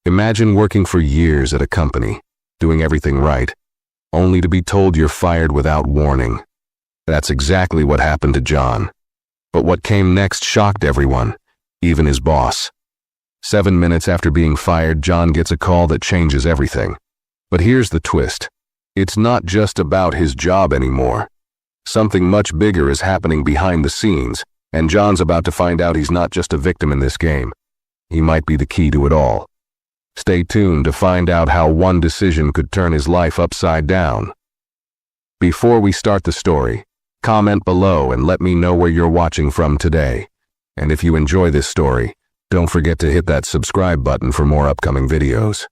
Imagine working for years at a company, doing everything right, only to be told you're fired without warning. That's exactly what happened to John. But what came next shocked everyone, even his boss. 7 minutes after being fired, John gets a call that changes everything. But here's the twist. It's not just about his job anymore. Something much bigger is happening behind the scenes, and John's about to find out he's not just a victim in this game. He might be the key to it all. Stay tuned to find out how one decision could turn his life upside down. Before we start the story, comment below and let me know where you're watching from today. And if you enjoy this story, don't forget to hit that subscribe button for more upcoming videos.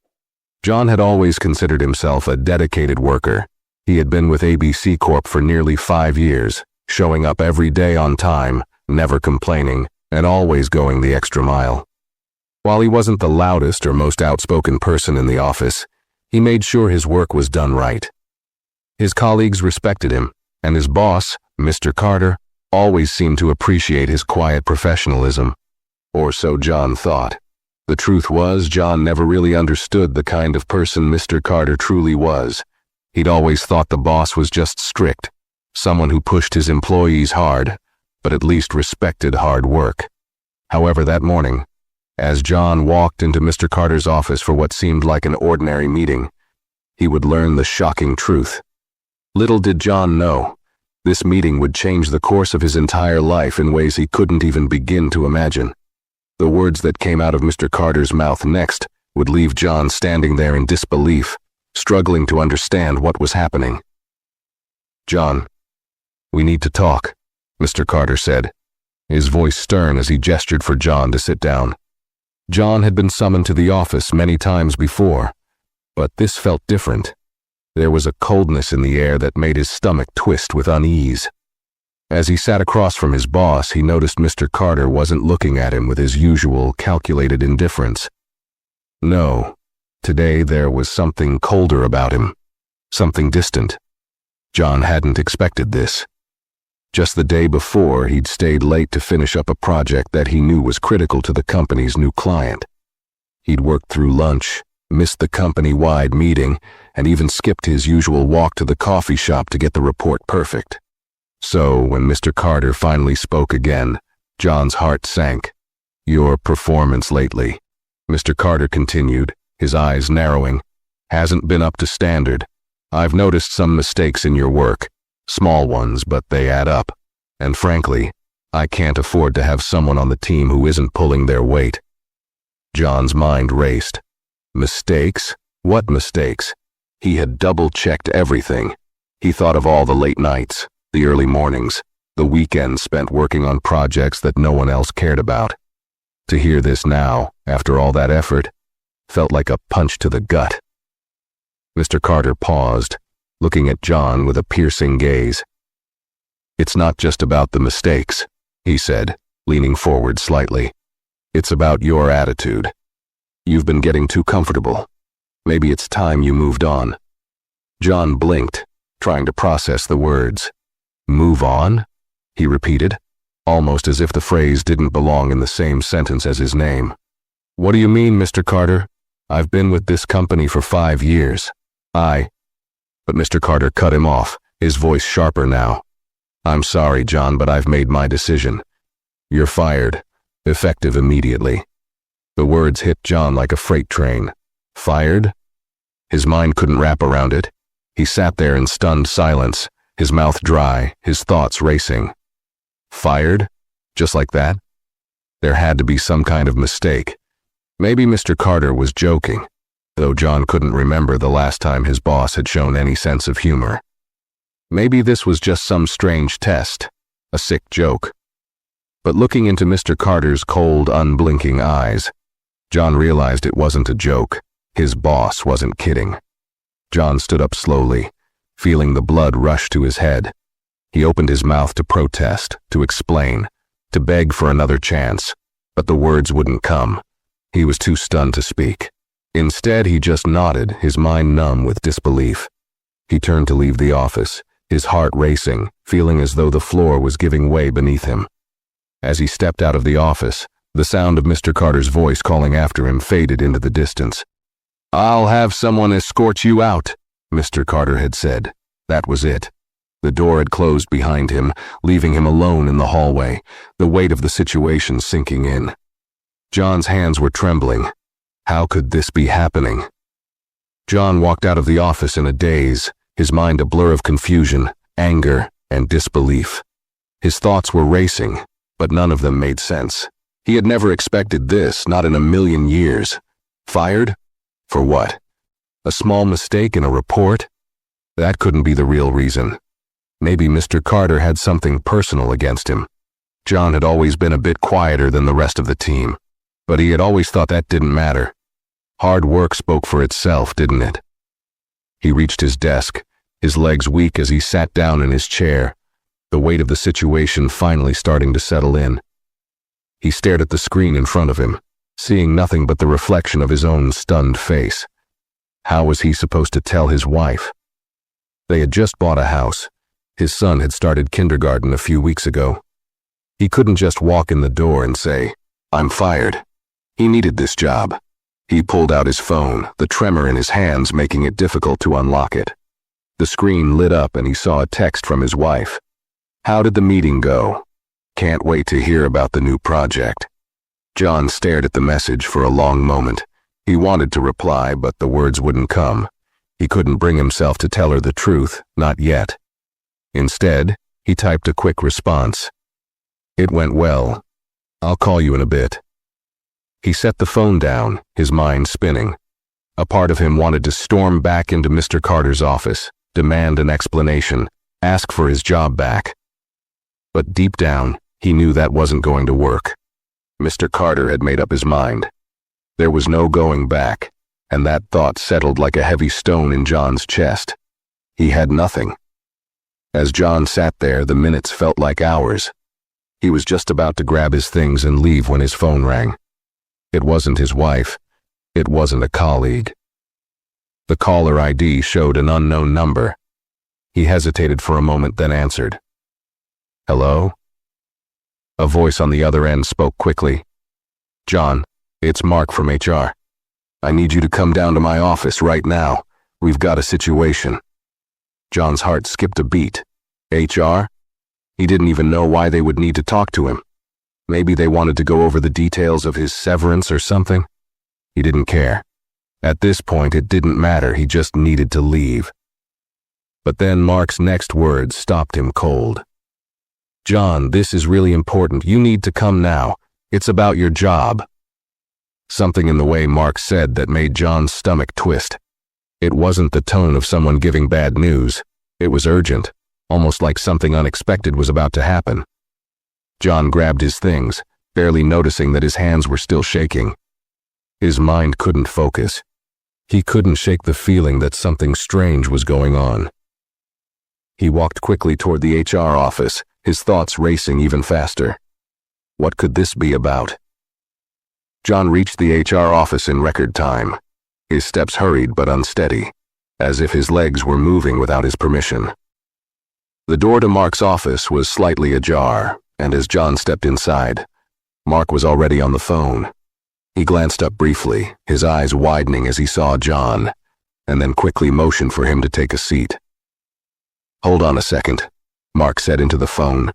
John had always considered himself a dedicated worker. He had been with ABC Corp for nearly 5 years, showing up every day on time, never complaining, and always going the extra mile. While he wasn't the loudest or most outspoken person in the office, he made sure his work was done right. His colleagues respected him, and his boss, Mr. Carter, always seemed to appreciate his quiet professionalism. Or so John thought. The truth was, John never really understood the kind of person Mr. Carter truly was. He'd always thought the boss was just strict, someone who pushed his employees hard, but at least respected hard work. However, that morning, as John walked into Mr. Carter's office for what seemed like an ordinary meeting, he would learn the shocking truth. Little did John know, this meeting would change the course of his entire life in ways he couldn't even begin to imagine. The words that came out of Mr. Carter's mouth next would leave John standing there in disbelief, struggling to understand what was happening. "John, we need to talk," Mr. Carter said, his voice stern as he gestured for John to sit down. John had been summoned to the office many times before, but this felt different. There was a coldness in the air that made his stomach twist with unease. As he sat across from his boss, he noticed Mr. Carter wasn't looking at him with his usual calculated indifference. No, today there was something colder about him, something distant. John hadn't expected this. Just the day before, he'd stayed late to finish up a project that he knew was critical to the company's new client. He'd worked through lunch, missed the company-wide meeting, and even skipped his usual walk to the coffee shop to get the report perfect. So, when Mr. Carter finally spoke again, John's heart sank. "Your performance lately," Mr. Carter continued, his eyes narrowing, "hasn't been up to standard. I've noticed some mistakes in your work. Small ones, but they add up. And frankly, I can't afford to have someone on the team who isn't pulling their weight." John's mind raced. Mistakes? What mistakes? He had double-checked everything. He thought of all the late nights, the early mornings, the weekends spent working on projects that no one else cared about. To hear this now, after all that effort, felt like a punch to the gut. Mr. Carter paused, looking at John with a piercing gaze. "It's not just about the mistakes," he said, leaning forward slightly. "It's about your attitude. You've been getting too comfortable. Maybe it's time you moved on." John blinked, trying to process the words. "Move on?" he repeated, almost as if the phrase didn't belong in the same sentence as his name. "What do you mean, Mr. Carter? I've been with this company for 5 years. But Mr. Carter cut him off, his voice sharper now. "I'm sorry, John, but I've made my decision. You're fired, effective immediately." The words hit John like a freight train. Fired? His mind couldn't wrap around it. He sat there in stunned silence, his mouth dry, his thoughts racing. Fired? Just like that? There had to be some kind of mistake. Maybe Mr. Carter was joking, though John couldn't remember the last time his boss had shown any sense of humor. Maybe this was just some strange test, a sick joke. But looking into Mr. Carter's cold, unblinking eyes, John realized it wasn't a joke. His boss wasn't kidding. John stood up slowly, feeling the blood rush to his head. He opened his mouth to protest, to explain, to beg for another chance, but the words wouldn't come. He was too stunned to speak. Instead, he just nodded, his mind numb with disbelief. He turned to leave the office, his heart racing, feeling as though the floor was giving way beneath him. As he stepped out of the office, The sound of Mr. Carter's voice calling after him faded into the distance. "I'll have someone escort you out," Mr. Carter had said. That was it. The door had closed behind him, leaving him alone in the hallway, the weight of the situation sinking in. John's hands were trembling. How could this be happening? John walked out of the office in a daze, his mind a blur of confusion, anger, and disbelief. His thoughts were racing, but none of them made sense. He had never expected this, not in a million years. Fired? For what? A small mistake in a report? That couldn't be the real reason. Maybe Mr. Carter had something personal against him. John had always been a bit quieter than the rest of the team, but he had always thought that didn't matter. Hard work spoke for itself, didn't it? He reached his desk, his legs weak as he sat down in his chair, the weight of the situation finally starting to settle in. He stared at the screen in front of him, seeing nothing but the reflection of his own stunned face. How was he supposed to tell his wife? They had just bought a house. His son had started kindergarten a few weeks ago. He couldn't just walk in the door and say, "I'm fired." He needed this job. He pulled out his phone, the tremor in his hands making it difficult to unlock it. The screen lit up and he saw a text from his wife. "How did the meeting go? Can't wait to hear about the new project." John stared at the message for a long moment. He wanted to reply, but the words wouldn't come. He couldn't bring himself to tell her the truth, not yet. Instead, he typed a quick response. "It went well. I'll call you in a bit." He set the phone down, his mind spinning. A part of him wanted to storm back into Mr. Carter's office, demand an explanation, ask for his job back. But deep down, he knew that wasn't going to work. Mr. Carter had made up his mind. There was no going back, and that thought settled like a heavy stone in John's chest. He had nothing. As John sat there, the minutes felt like hours. He was just about to grab his things and leave when his phone rang. It wasn't his wife. It wasn't a colleague. The caller ID showed an unknown number. He hesitated for a moment, then answered. "Hello?" A voice on the other end spoke quickly. "John, it's Mark from HR. I need you to come down to my office right now. We've got a situation." John's heart skipped a beat. HR? He didn't even know why they would need to talk to him. Maybe they wanted to go over the details of his severance or something. He didn't care. At this point, it didn't matter. He just needed to leave. But then Mark's next words stopped him cold. "John, this is really important. You need to come now. It's about your job." Something in the way Mark said that made John's stomach twist. It wasn't the tone of someone giving bad news. It was urgent, almost like something unexpected was about to happen. John grabbed his things, barely noticing that his hands were still shaking. His mind couldn't focus. He couldn't shake the feeling that something strange was going on. He walked quickly toward the HR office, his thoughts racing even faster. What could this be about? John reached the HR office in record time. His steps hurried but unsteady, as if his legs were moving without his permission. The door to Mark's office was slightly ajar, and as John stepped inside, Mark was already on the phone. He glanced up briefly, his eyes widening as he saw John, and then quickly motioned for him to take a seat. "Hold on a second," Mark said into the phone,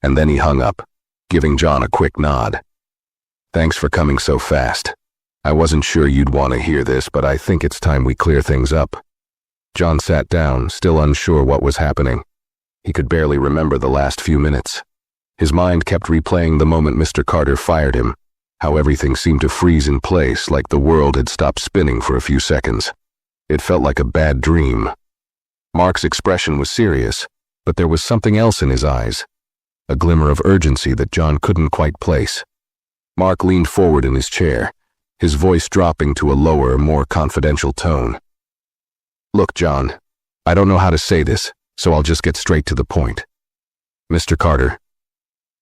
and then he hung up, giving John a quick nod. "Thanks for coming so fast. I wasn't sure you'd want to hear this, but I think it's time we clear things up." John sat down, still unsure what was happening. He could barely remember the last few minutes. His mind kept replaying the moment Mr. Carter fired him, how everything seemed to freeze in place like the world had stopped spinning for a few seconds. It felt like a bad dream. Mark's expression was serious, but there was something else in his eyes, a glimmer of urgency that John couldn't quite place. Mark leaned forward in his chair, his voice dropping to a lower, more confidential tone. "Look, John, I don't know how to say this, so I'll just get straight to the point. Mr. Carter,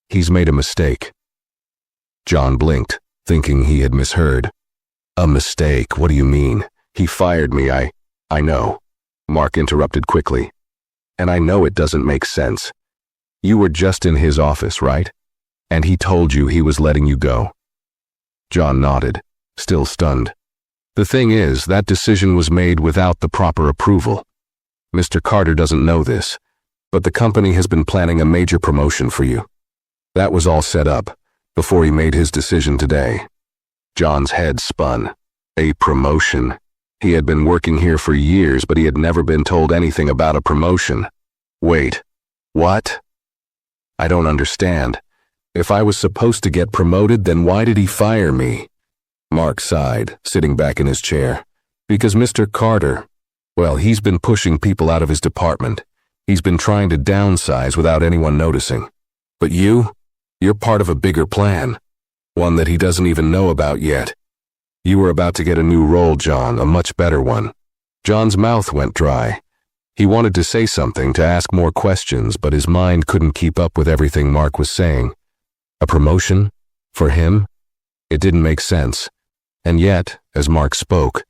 he's made a mistake." John blinked, thinking he had misheard. "A mistake? What do you mean? He fired me, I know," Mark interrupted quickly. "And I know it doesn't make sense. You were just in his office, right? And he told you he was letting you go. John nodded, still stunned. The thing is, that decision was made without the proper approval. Mr. Carter doesn't know this, but the company has been planning a major promotion for you. That was all set up before he made his decision today. John's head spun. A promotion. He had been working here for years, but he had never been told anything about a promotion. Wait, what? I don't understand. If I was supposed to get promoted, then why did he fire me? Mark sighed, sitting back in his chair. Because Mr. Carter, well, he's been pushing people out of his department. He's been trying to downsize without anyone noticing. But you're part of a bigger plan. One that he doesn't even know about yet. You were about to get a new role, John, a much better one. John's mouth went dry. He wanted to say something, to ask more questions, but his mind couldn't keep up with everything Mark was saying. A promotion? For him? It didn't make sense. And yet, as Mark spoke,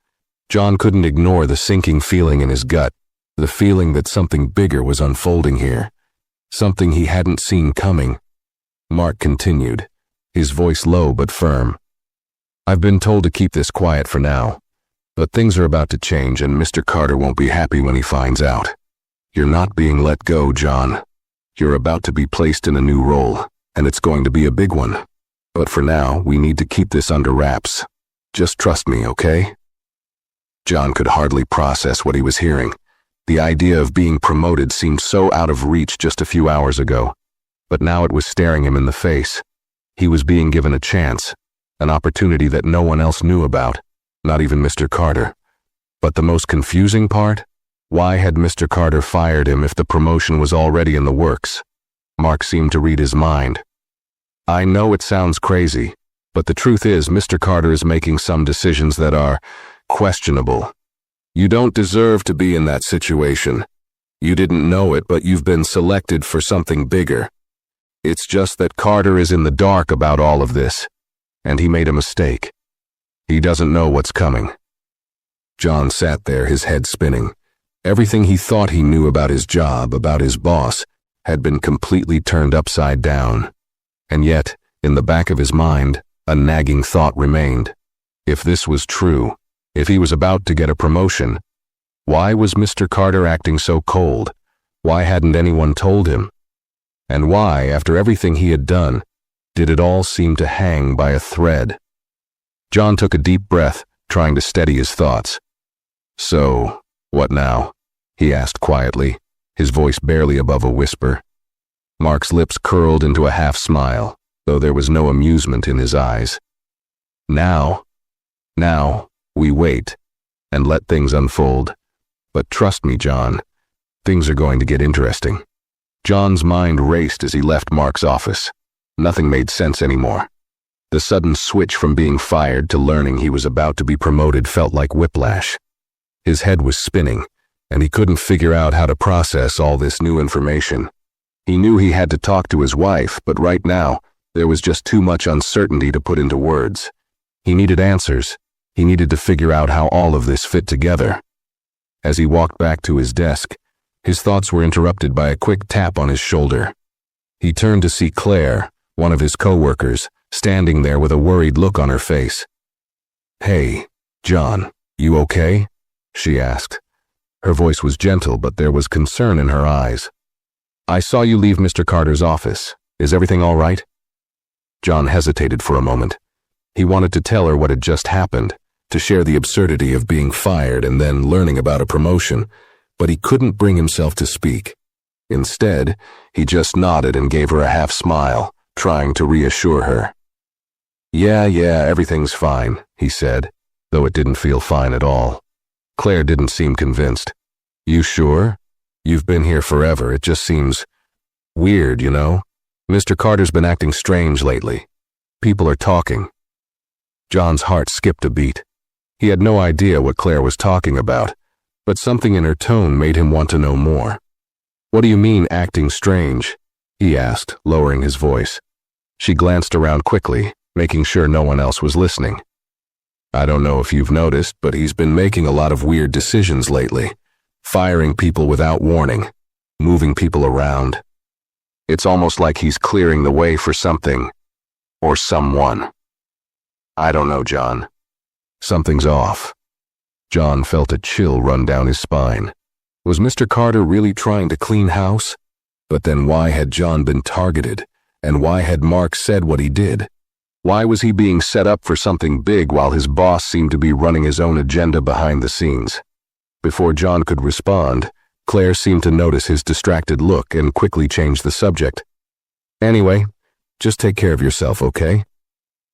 John couldn't ignore the sinking feeling in his gut, the feeling that something bigger was unfolding here, something he hadn't seen coming. Mark continued, his voice low but firm. I've been told to keep this quiet for now, but things are about to change and Mr. Carter won't be happy when he finds out. You're not being let go, John. You're about to be placed in a new role, and it's going to be a big one. But for now, we need to keep this under wraps. Just trust me, okay? John could hardly process what he was hearing. The idea of being promoted seemed so out of reach just a few hours ago, but now it was staring him in the face. He was being given a chance, an opportunity that no one else knew about, not even Mr. Carter. But the most confusing part? Why had Mr. Carter fired him if the promotion was already in the works? Mark seemed to read his mind. I know it sounds crazy, but the truth is Mr. Carter is making some decisions that are questionable. You don't deserve to be in that situation. You didn't know it, but you've been selected for something bigger. It's just that Carter is in the dark about all of this, and he made a mistake. He doesn't know what's coming. John sat there, his head spinning. Everything he thought he knew about his job, about his boss, had been completely turned upside down. And yet, in the back of his mind, a nagging thought remained. If this was true, if he was about to get a promotion, why was Mr. Carter acting so cold? Why hadn't anyone told him? And why, after everything he had done, did it all seem to hang by a thread? John took a deep breath, trying to steady his thoughts. So, what now? He asked quietly, his voice barely above a whisper. Mark's lips curled into a half-smile, though there was no amusement in his eyes. Now, we wait, and let things unfold. But trust me, John, things are going to get interesting. John's mind raced as he left Mark's office. Nothing made sense anymore. The sudden switch from being fired to learning he was about to be promoted felt like whiplash. His head was spinning, and he couldn't figure out how to process all this new information. He knew he had to talk to his wife, but right now, there was just too much uncertainty to put into words. He needed answers. He needed to figure out how all of this fit together. As he walked back to his desk, his thoughts were interrupted by a quick tap on his shoulder. He turned to see Claire, one of his co-workers, standing there with a worried look on her face. Hey, John, you okay? She asked. Her voice was gentle, but there was concern in her eyes. I saw you leave Mr. Carter's office. Is everything all right? John hesitated for a moment. He wanted to tell her what had just happened, to share the absurdity of being fired and then learning about a promotion, but he couldn't bring himself to speak. Instead, he just nodded and gave her a half-smile, trying to reassure her. Yeah, everything's fine, he said, though it didn't feel fine at all. Claire didn't seem convinced. You sure? You've been here forever. It just seems weird, you know? Mr. Carter's been acting strange lately. People are talking. John's heart skipped a beat. He had no idea what Claire was talking about, but something in her tone made him want to know more. What do you mean, acting strange? He asked, lowering his voice. She glanced around quickly, making sure no one else was listening. I don't know if you've noticed, but he's been making a lot of weird decisions lately. Firing people without warning, moving people around. It's almost like he's clearing the way for something, or someone. I don't know, John. Something's off. John felt a chill run down his spine. Was Mr. Carter really trying to clean house? But then why had John been targeted? And why had Mark said what he did? Why was he being set up for something big while his boss seemed to be running his own agenda behind the scenes? Before John could respond, Claire seemed to notice his distracted look and quickly changed the subject. Anyway, just take care of yourself, okay?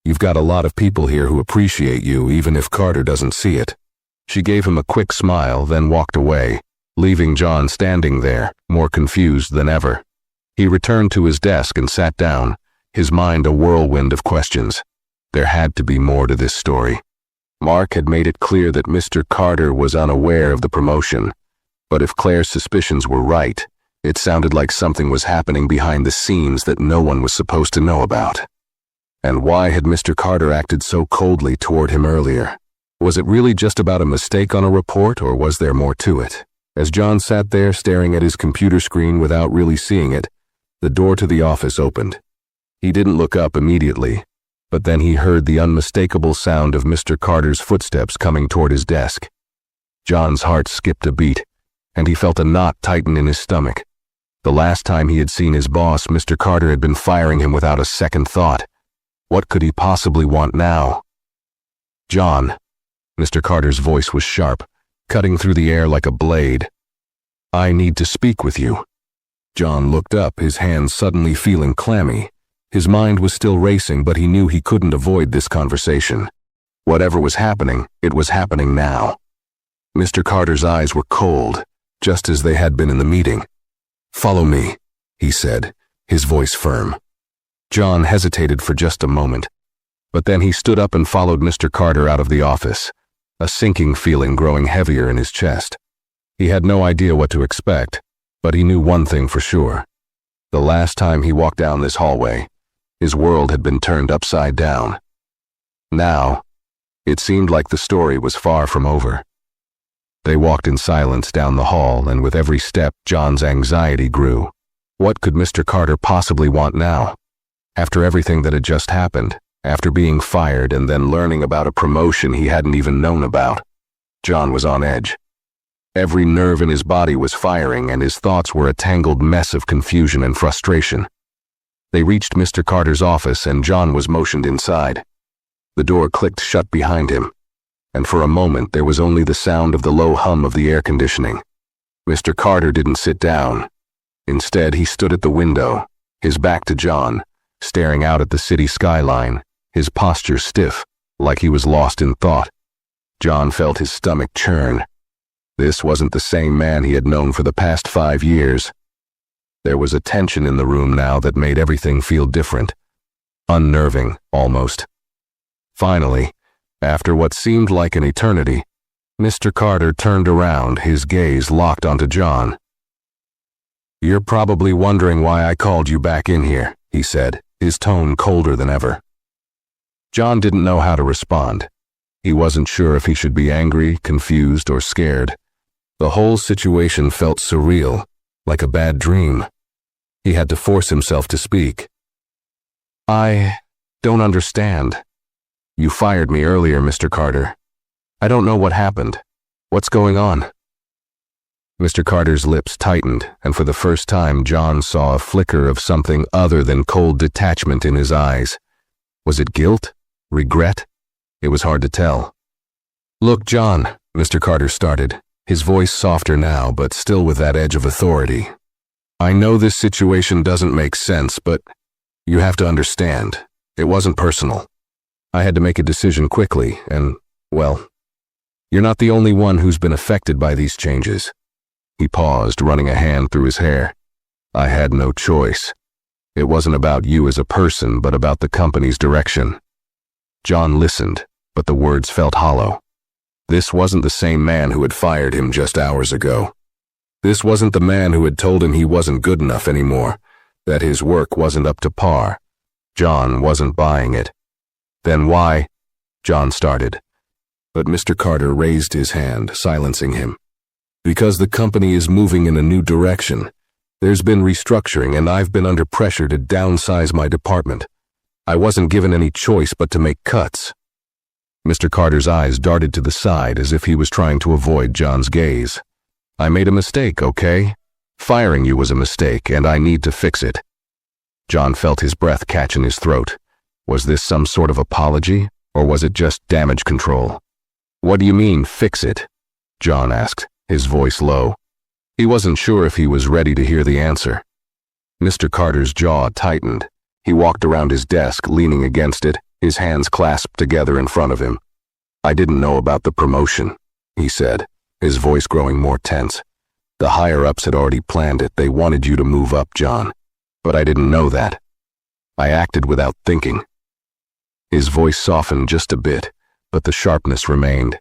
You've got a lot of people here who appreciate you even if Carter doesn't see it. She gave him a quick smile, then walked away, leaving John standing there, more confused than ever. He returned to his desk and sat down, his mind a whirlwind of questions. There had to be more to this story. Mark had made it clear that Mr. Carter was unaware of the promotion, but if Claire's suspicions were right, it sounded like something was happening behind the scenes that no one was supposed to know about. And why had Mr. Carter acted so coldly toward him earlier? Was it really just about a mistake on a report, or was there more to it? As John sat there staring at his computer screen without really seeing it, the door to the office opened. He didn't look up immediately, but then he heard the unmistakable sound of Mr. Carter's footsteps coming toward his desk. John's heart skipped a beat, and he felt a knot tighten in his stomach. The last time he had seen his boss, Mr. Carter had been firing him without a second thought. What could he possibly want now? John. Mr. Carter's voice was sharp, cutting through the air like a blade. I need to speak with you. John looked up, his hands suddenly feeling clammy. His mind was still racing, but he knew he couldn't avoid this conversation. Whatever was happening, it was happening now. Mr. Carter's eyes were cold, just as they had been in the meeting. Follow me, he said, his voice firm. John hesitated for just a moment, but then he stood up and followed Mr. Carter out of the office, a sinking feeling growing heavier in his chest. He had no idea what to expect, but he knew one thing for sure. The last time he walked down this hallway, his world had been turned upside down. Now, it seemed like the story was far from over. They walked in silence down the hall, and with every step, John's anxiety grew. What could Mr. Carter possibly want now? After everything that had just happened, after being fired and then learning about a promotion he hadn't even known about, John was on edge. Every nerve in his body was firing, and his thoughts were a tangled mess of confusion and frustration. They reached Mr. Carter's office, and John was motioned inside. The door clicked shut behind him, and for a moment there was only the sound of the low hum of the air conditioning. Mr. Carter didn't sit down. Instead, he stood at the window, his back to John, staring out at the city skyline, his posture stiff, like he was lost in thought. John felt his stomach churn. This wasn't the same man he had known for the past 5 years. There was a tension in the room now that made everything feel different, unnerving, almost. Finally, after what seemed like an eternity, Mr. Carter turned around, his gaze locked onto John. You're probably wondering why I called you back in here, he said, his tone colder than ever. John didn't know how to respond. He wasn't sure if he should be angry, confused, or scared. The whole situation felt surreal, like a bad dream. He had to force himself to speak. I don't understand. You fired me earlier, Mr. Carter. I don't know what happened. What's going on? Mr. Carter's lips tightened, and for the first time John saw a flicker of something other than cold detachment in his eyes. Was it guilt? Regret? It was hard to tell. Look, John, Mr. Carter started, his voice softer now, but still with that edge of authority. I know this situation doesn't make sense, but you have to understand, it wasn't personal. I had to make a decision quickly, and, well, you're not the only one who's been affected by these changes. He paused, running a hand through his hair. I had no choice. It wasn't about you as a person, but about the company's direction. John listened, but the words felt hollow. This wasn't the same man who had fired him just hours ago. This wasn't the man who had told him he wasn't good enough anymore, that his work wasn't up to par. John wasn't buying it. Then why? John started. But Mr. Carter raised his hand, silencing him. Because the company is moving in a new direction. There's been restructuring, and I've been under pressure to downsize my department. I wasn't given any choice but to make cuts. Mr. Carter's eyes darted to the side as if he was trying to avoid John's gaze. I made a mistake, okay? Firing you was a mistake, and I need to fix it. John felt his breath catch in his throat. Was this some sort of apology, or was it just damage control? What do you mean, fix it? John asked, his voice low. He wasn't sure if he was ready to hear the answer. Mr. Carter's jaw tightened. He walked around his desk, leaning against it, his hands clasped together in front of him. I didn't know about the promotion, he said, his voice growing more tense. The higher-ups had already planned it. They wanted you to move up, John. But I didn't know that. I acted without thinking. His voice softened just a bit, but the sharpness remained.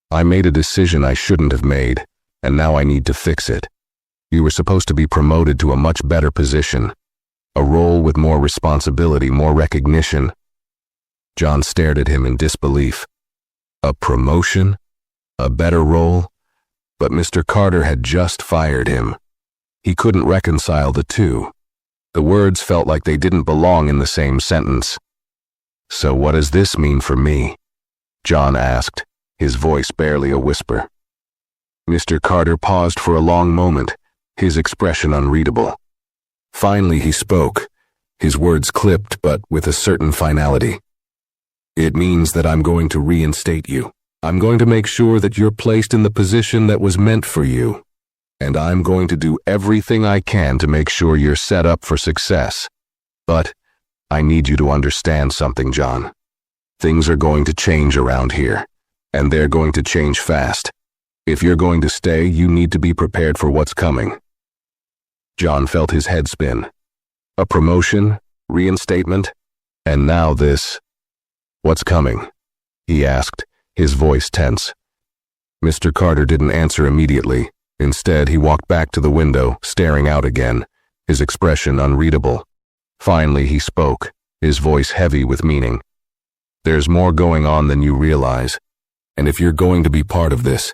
I made a decision I shouldn't have made, and now I need to fix it. You were supposed to be promoted to a much better position, a role with more responsibility, more recognition. John stared at him in disbelief. A promotion? A better role? But Mr. Carter had just fired him. He couldn't reconcile the two. The words felt like they didn't belong in the same sentence. So what does this mean for me? John asked, his voice barely a whisper. Mr. Carter paused for a long moment, his expression unreadable. Finally he spoke, his words clipped but with a certain finality. It means that I'm going to reinstate you. I'm going to make sure that you're placed in the position that was meant for you. And I'm going to do everything I can to make sure you're set up for success. But I need you to understand something, John. Things are going to change around here, and they're going to change fast. If you're going to stay, you need to be prepared for what's coming. John felt his head spin. A promotion, reinstatement, and now this. What's coming? He asked, his voice tense. Mr. Carter didn't answer immediately. Instead, he walked back to the window, staring out again, his expression unreadable. Finally, he spoke, his voice heavy with meaning. There's more going on than you realize, and if you're going to be part of this,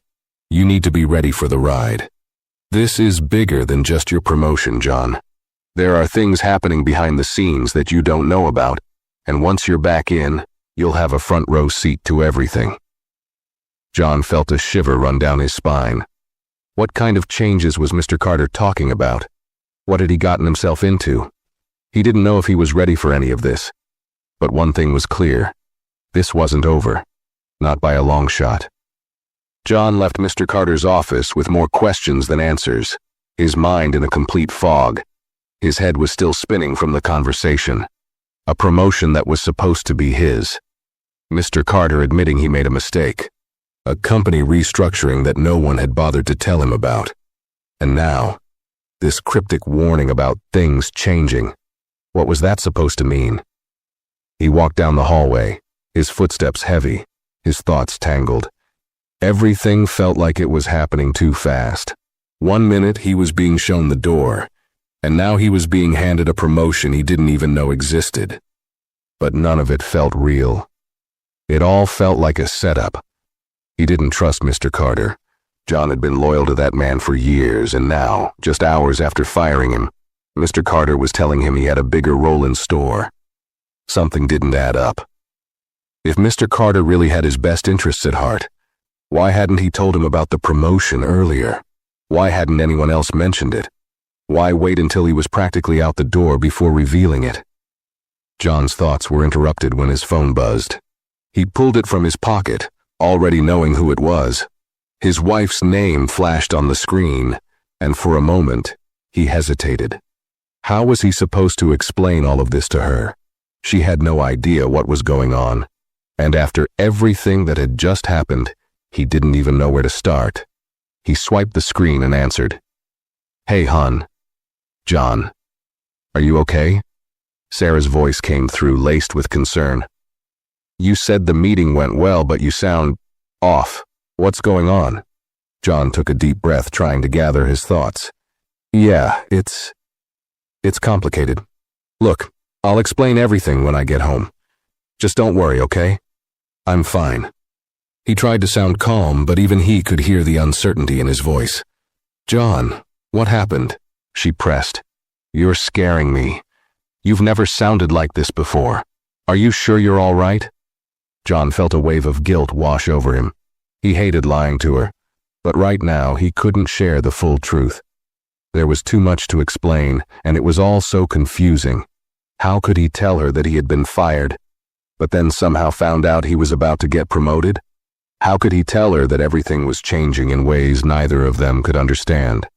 you need to be ready for the ride. This is bigger than just your promotion, John. There are things happening behind the scenes that you don't know about, and once you're back in, you'll have a front row seat to everything. John felt a shiver run down his spine. What kind of changes was Mr. Carter talking about? What had he gotten himself into? He didn't know if he was ready for any of this. But one thing was clear. This wasn't over. Not by a long shot. John left Mr. Carter's office with more questions than answers, his mind in a complete fog. His head was still spinning from the conversation. A promotion that was supposed to be his. Mr. Carter admitting he made a mistake. A company restructuring that no one had bothered to tell him about. And now, this cryptic warning about things changing. What was that supposed to mean? He walked down the hallway, his footsteps heavy, his thoughts tangled. Everything felt like it was happening too fast. 1 minute he was being shown the door, and now he was being handed a promotion he didn't even know existed. But none of it felt real. It all felt like a setup. He didn't trust Mr. Carter. John had been loyal to that man for years, and now, just hours after firing him, Mr. Carter was telling him he had a bigger role in store. Something didn't add up. If Mr. Carter really had his best interests at heart, why hadn't he told him about the promotion earlier? Why hadn't anyone else mentioned it? Why wait until he was practically out the door before revealing it? John's thoughts were interrupted when his phone buzzed. He pulled it from his pocket, already knowing who it was. His wife's name flashed on the screen, and for a moment, he hesitated. How was he supposed to explain all of this to her? She had no idea what was going on, and after everything that had just happened, he didn't even know where to start. He swiped the screen and answered. Hey, hon. John. Are you okay? Sarah's voice came through, laced with concern. You said the meeting went well, but you sound off. What's going on? John took a deep breath, trying to gather his thoughts. Yeah, it's complicated. Look, I'll explain everything when I get home. Just don't worry, okay? I'm fine. He tried to sound calm, but even he could hear the uncertainty in his voice. John, what happened? She pressed. You're scaring me. You've never sounded like this before. Are you sure you're all right? John felt a wave of guilt wash over him. He hated lying to her, but right now he couldn't share the full truth. There was too much to explain, and it was all so confusing. How could he tell her that he had been fired, but then somehow found out he was about to get promoted? How could he tell her that everything was changing in ways neither of them could understand?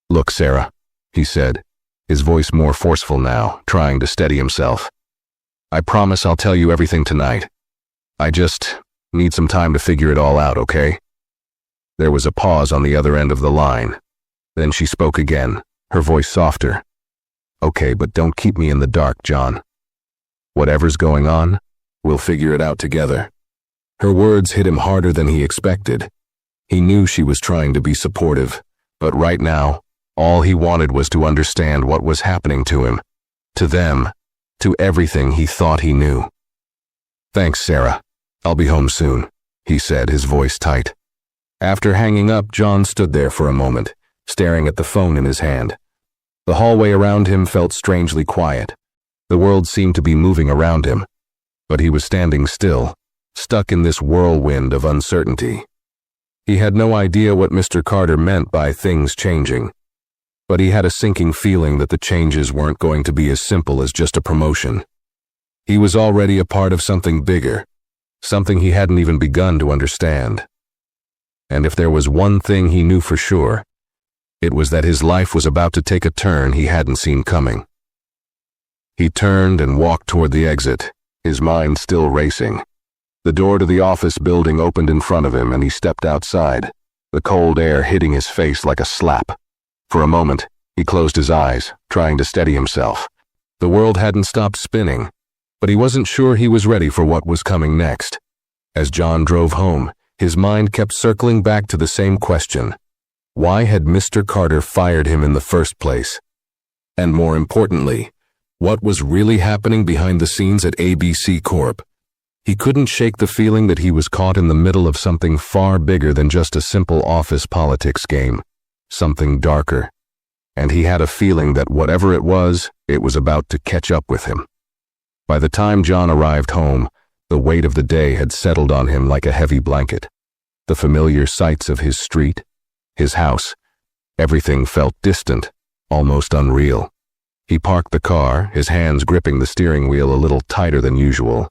"Look, Sarah," he said, his voice more forceful now, trying to steady himself. "I promise I'll tell you everything tonight. I just need some time to figure it all out, okay?" There was a pause on the other end of the line. Then she spoke again, her voice softer. "Okay, but don't keep me in the dark, John. Whatever's going on, we'll figure it out together." Her words hit him harder than he expected. He knew she was trying to be supportive, but right now, all he wanted was to understand what was happening to him, to them, to everything he thought he knew. "Thanks, Sarah. I'll be home soon," he said, his voice tight. After hanging up, John stood there for a moment, staring at the phone in his hand. The hallway around him felt strangely quiet. The world seemed to be moving around him, but he was standing still, stuck in this whirlwind of uncertainty. He had no idea what Mr. Carter meant by things changing, but he had a sinking feeling that the changes weren't going to be as simple as just a promotion. He was already a part of something bigger, something he hadn't even begun to understand. And if there was one thing he knew for sure, it was that his life was about to take a turn he hadn't seen coming. He turned and walked toward the exit, his mind still racing. The door to the office building opened in front of him and he stepped outside, the cold air hitting his face like a slap. For a moment, he closed his eyes, trying to steady himself. The world hadn't stopped spinning, but he wasn't sure he was ready for what was coming next. As John drove home, his mind kept circling back to the same question. Why had Mr. Carter fired him in the first place? And more importantly, what was really happening behind the scenes at ABC Corp? He couldn't shake the feeling that he was caught in the middle of something far bigger than just a simple office politics game, something darker. And he had a feeling that whatever it was about to catch up with him. By the time John arrived home, the weight of the day had settled on him like a heavy blanket. The familiar sights of his street, his house, everything felt distant, almost unreal. He parked the car, his hands gripping the steering wheel a little tighter than usual.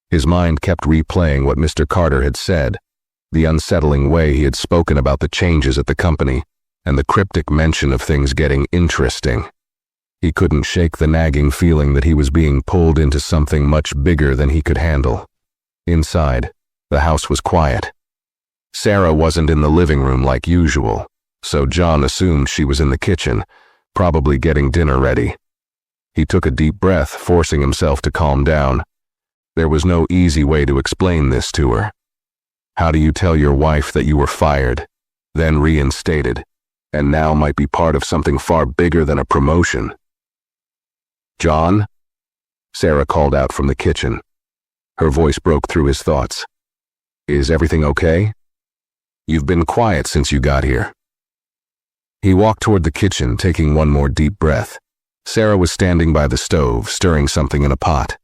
His mind kept replaying what Mr. Carter had said, the unsettling way he had spoken about the changes at the company, and the cryptic mention of things getting interesting. He couldn't shake the nagging feeling that he was being pulled into something much bigger than he could handle. Inside, the house was quiet. Sarah wasn't in the living room like usual, so John assumed she was in the kitchen, probably getting dinner ready. He took a deep breath, forcing himself to calm down. There was no easy way to explain this to her. How do you tell your wife that you were fired, then reinstated, and now might be part of something far bigger than a promotion? "John?" Sarah called out from the kitchen. Her voice broke through his thoughts. "Is everything okay? You've been quiet since you got here." He walked toward the kitchen, taking one more deep breath. Sarah was standing by the stove, stirring something in a pot.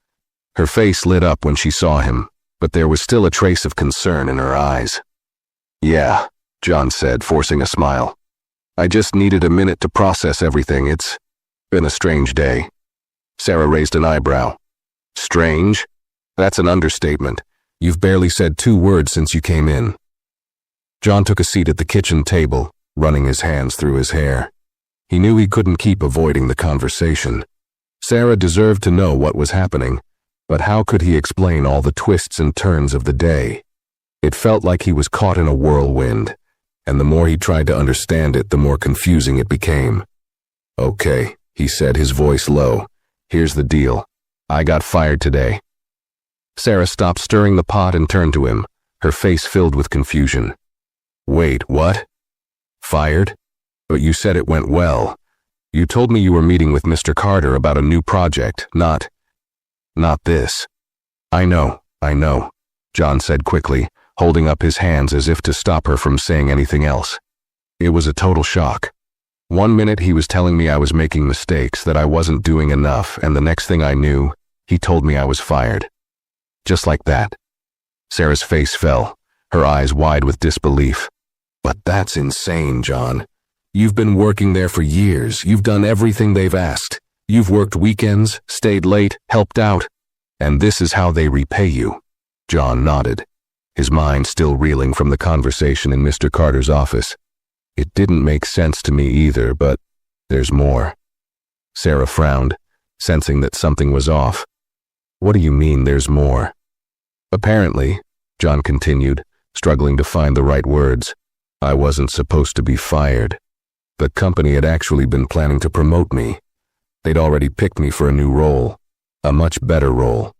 Her face lit up when she saw him, but there was still a trace of concern in her eyes. "Yeah," John said, forcing a smile. "I just needed a minute to process everything. It's been a strange day." Sarah raised an eyebrow. "Strange? That's an understatement. You've barely said 2 words since you came in." John took a seat at the kitchen table, running his hands through his hair. He knew he couldn't keep avoiding the conversation. Sarah deserved to know what was happening, but how could he explain all the twists and turns of the day? It felt like he was caught in a whirlwind, and the more he tried to understand it, the more confusing it became. "Okay," he said, his voice low. "Here's the deal. I got fired today." Sarah stopped stirring the pot and turned to him, her face filled with confusion. "Wait, what? Fired? But you said it went well. You told me you were meeting with Mr. Carter about a new project, not this." I know, John said quickly, holding up his hands as if to stop her from saying anything else. It was a total shock. One minute he was telling me I was making mistakes, that I wasn't doing enough, and the next thing I knew, he told me I was fired. Just like that. Sarah's face fell, her eyes wide with disbelief. But that's insane, John. You've been working there for years. You've done everything they've asked. You've worked weekends, stayed late, helped out. And this is how they repay you. John nodded, his mind still reeling from the conversation in Mr. Carter's office. It didn't make sense to me either, but there's more. Sarah frowned, sensing that something was off. What do you mean there's more? Apparently, John continued, struggling to find the right words, I wasn't supposed to be fired. The company had actually been planning to promote me. They'd already picked me for a new role, a much better role.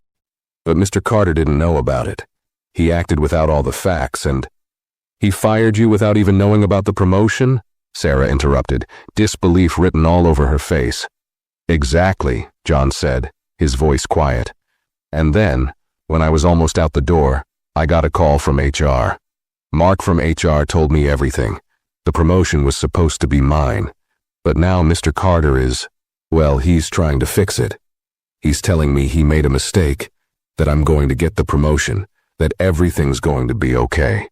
But Mr. Carter didn't know about it. He acted without all the facts, and he fired you without even knowing about the promotion? Sarah interrupted, disbelief written all over her face. Exactly, John said, his voice quiet. And then, when I was almost out the door, I got a call from HR. Mark from HR told me everything. The promotion was supposed to be mine. But now Mr. Carter is, well, he's trying to fix it. He's telling me he made a mistake, that I'm going to get the promotion, that everything's going to be okay.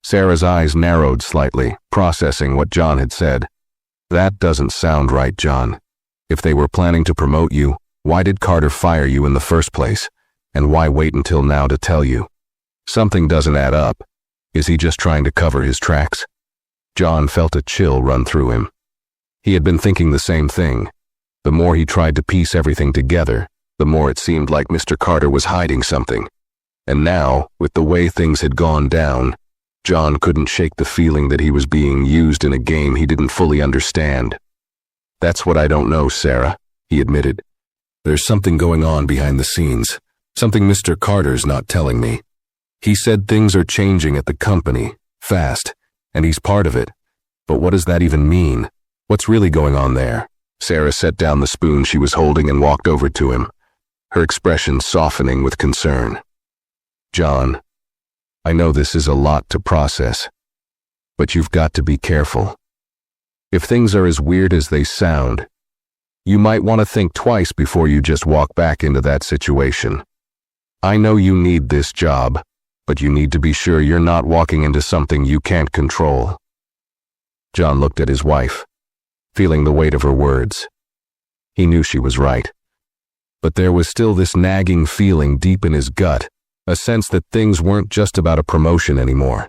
Sarah's eyes narrowed slightly, processing what John had said. That doesn't sound right, John. If they were planning to promote you, why did Carter fire you in the first place? And why wait until now to tell you? Something doesn't add up. Is he just trying to cover his tracks? John felt a chill run through him. He had been thinking the same thing. The more he tried to piece everything together, the more it seemed like Mr. Carter was hiding something. And now, with the way things had gone down, John couldn't shake the feeling that he was being used in a game he didn't fully understand. That's what I don't know, Sarah, he admitted. There's something going on behind the scenes, something Mr. Carter's not telling me. He said things are changing at the company, fast, and he's part of it. But what does that even mean? What's really going on there? Sarah set down the spoon she was holding and walked over to him, her expression softening with concern. John, I know this is a lot to process, but you've got to be careful. If things are as weird as they sound, you might want to think twice before you just walk back into that situation. I know you need this job, but you need to be sure you're not walking into something you can't control. John looked at his wife, feeling the weight of her words. He knew she was right. But there was still this nagging feeling deep in his gut, a sense that things weren't just about a promotion anymore.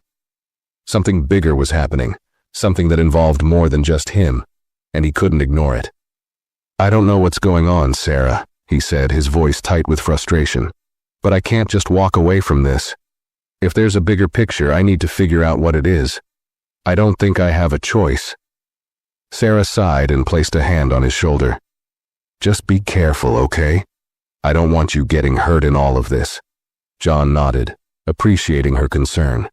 Something bigger was happening, something that involved more than just him, and he couldn't ignore it. I don't know what's going on, Sarah, he said, his voice tight with frustration. But I can't just walk away from this. If there's a bigger picture, I need to figure out what it is. I don't think I have a choice. Sarah sighed and placed a hand on his shoulder. Just be careful, okay? I don't want you getting hurt in all of this. John nodded, appreciating her concern.